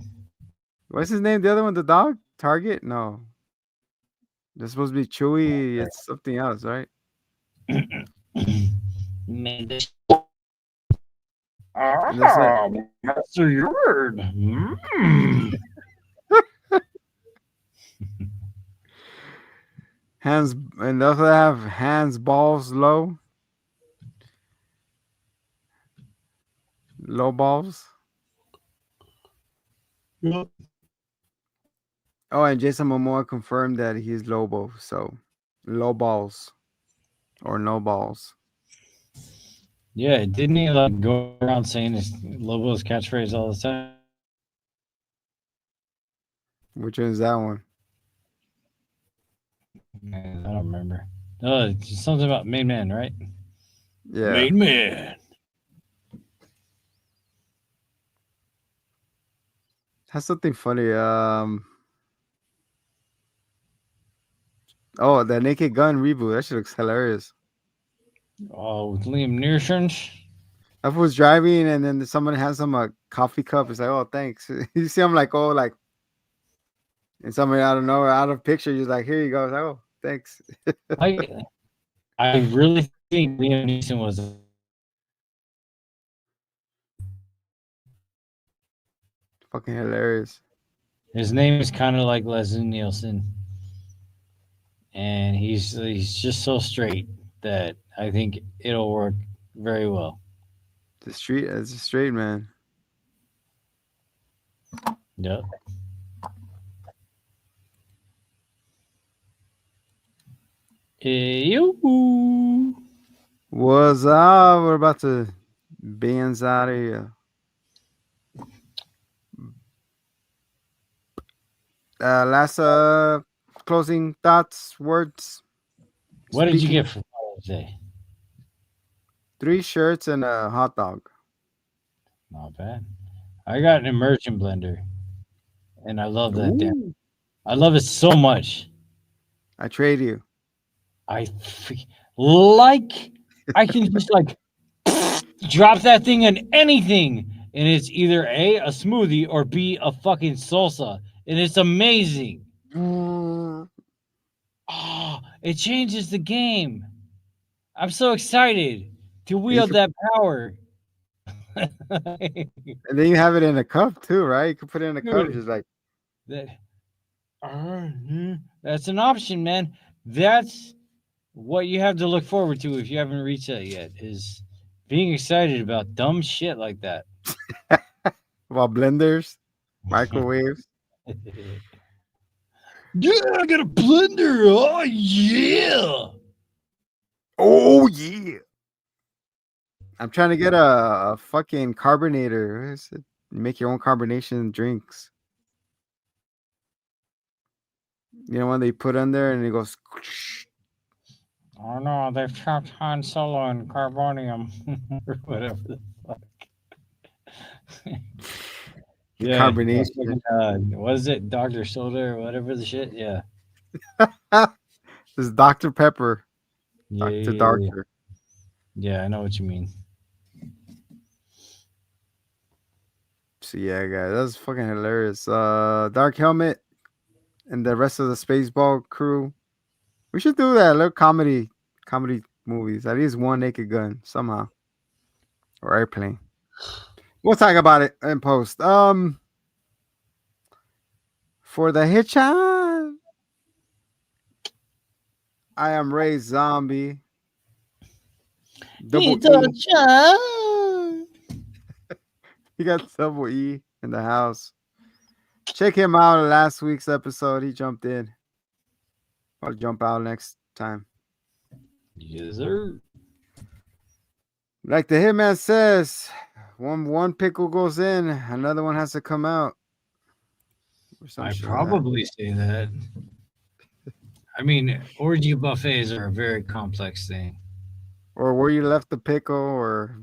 Speaker 2: What's his name? The other one, the dog? Target? No. They're supposed to be Chewy. It's something else, right?
Speaker 1: Man, this
Speaker 2: And that's it.
Speaker 1: master your word.
Speaker 2: Hands, and they also have hands, balls, low. Low balls.
Speaker 1: Yep.
Speaker 2: Oh, and Jason Momoa confirmed that he's Lobo. So, low balls or no balls.
Speaker 1: Yeah, didn't he like go around saying his Lobo's catchphrase all the time?
Speaker 2: Which one is that one?
Speaker 1: Man, I don't remember. It's something about made man, right?
Speaker 2: Yeah.
Speaker 1: Made man.
Speaker 2: That's something funny. Oh, the Naked Gun reboot. That shit looks hilarious.
Speaker 1: Oh, with Liam Neeson.
Speaker 2: I was driving and then someone has some coffee cup. It's like, oh, thanks. You see, I'm like, oh, like, and somebody out of nowhere, out of picture, just like, here you go. It's like, oh, thanks.
Speaker 1: I I really think Liam Neeson was a
Speaker 2: Fucking hilarious.
Speaker 1: his name is kind of like Leslie Nielsen, and he's just so straight that I think it'll work very well.
Speaker 2: The street, it's a straight man.
Speaker 1: Yep. You.
Speaker 2: What's up? We're about to bands out of here. Last closing thoughts, words,
Speaker 1: What did you
Speaker 2: speaking.
Speaker 1: get for Father's Day?
Speaker 2: 3 shirts and a hot dog.
Speaker 1: Not bad. I got an immersion blender, and I love that damn.
Speaker 2: Ooh.
Speaker 1: I love it so much.
Speaker 2: I trade you.
Speaker 1: I like. I can just like drop that thing in anything, and it's either a smoothie or b a fucking salsa, and it's amazing.
Speaker 2: And
Speaker 1: Oh, it changes the game. I'm so excited to
Speaker 2: you
Speaker 1: wield
Speaker 2: could,
Speaker 1: that power.
Speaker 2: and then you have it in a cup too, right? You could put it in a cup,
Speaker 1: Dude,
Speaker 2: just like
Speaker 1: that, that's an option, man. That's what you have to look forward to if you haven't reached that yet. Is being excited about dumb shit like that.
Speaker 2: about blenders, microwaves.
Speaker 1: Yeah, I got a blender. Oh yeah.
Speaker 2: Oh yeah! I'm trying to get a fucking carbonator. What is it? You make your own carbonation drinks. You know when they put in there and it goes.
Speaker 1: Oh no, they've trapped Han Solo in carbonium or whatever the fuck.
Speaker 2: The
Speaker 1: Yeah,
Speaker 2: carbonation.
Speaker 1: what is it, Doctor Soda or whatever the shit? Yeah,
Speaker 2: This is Dr. Pepper.
Speaker 1: yeah,
Speaker 2: Dr.
Speaker 1: yeah, yeah.
Speaker 2: Doctor.
Speaker 1: Yeah, I know what you mean.
Speaker 2: So yeah, guys, that's fucking hilarious. Dark Helmet and the rest of the Spaceball crew. We should do that. Little comedy movies. At least one Naked Gun somehow or Airplane. We'll talk about it in post. For the Hitchhike, I am Ray Zombie. Double
Speaker 1: It's a
Speaker 2: E.
Speaker 1: child.
Speaker 2: He got double E in the house. Check him out in last week's episode. He jumped in. I'll jump out next time.
Speaker 1: Yes, sir.
Speaker 2: Like the hitman says, one pickle goes in, another one has to come out. or some
Speaker 1: I
Speaker 2: shit like that.
Speaker 1: probably say that. I mean, orgy buffets are a very complex thing.
Speaker 2: Or where you left the pickle, or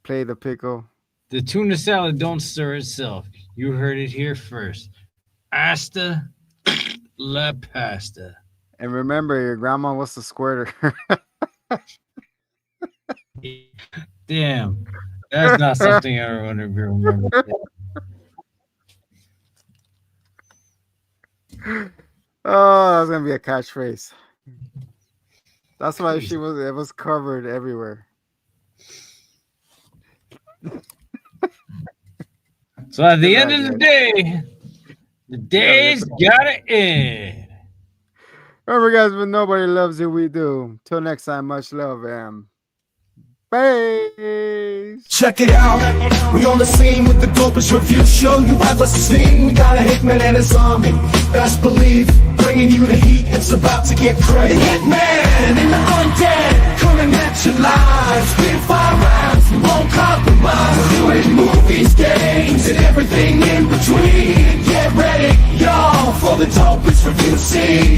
Speaker 2: play the pickle.
Speaker 1: The tuna salad don't stir itself. You heard it here first. Asta la pasta.
Speaker 2: And remember, your grandma was the squirter.
Speaker 1: Damn, that's not something I want to remember.
Speaker 2: Oh, that's gonna be a catchphrase. That's why
Speaker 1: Jeez.
Speaker 2: she was. It was covered everywhere.
Speaker 1: So at
Speaker 2: Good
Speaker 1: the end
Speaker 2: night,
Speaker 1: of the
Speaker 2: guys.
Speaker 1: day, the
Speaker 2: You gotta get
Speaker 1: day's
Speaker 2: some.
Speaker 1: gotta end.
Speaker 2: Remember, guys, when nobody loves you, we do. Till next time, much love and peace.
Speaker 3: Check it out, we on the scene with the dopest review show you ever seen. We got a Hickman and his army, best believe, bringing you the heat, it's about to get crazy. The Hitman and the undead, coming at you live, spit 5 rounds, we won't compromise. We're doing movies, games, and everything in between. Get ready, y'all, for the dopest review scene.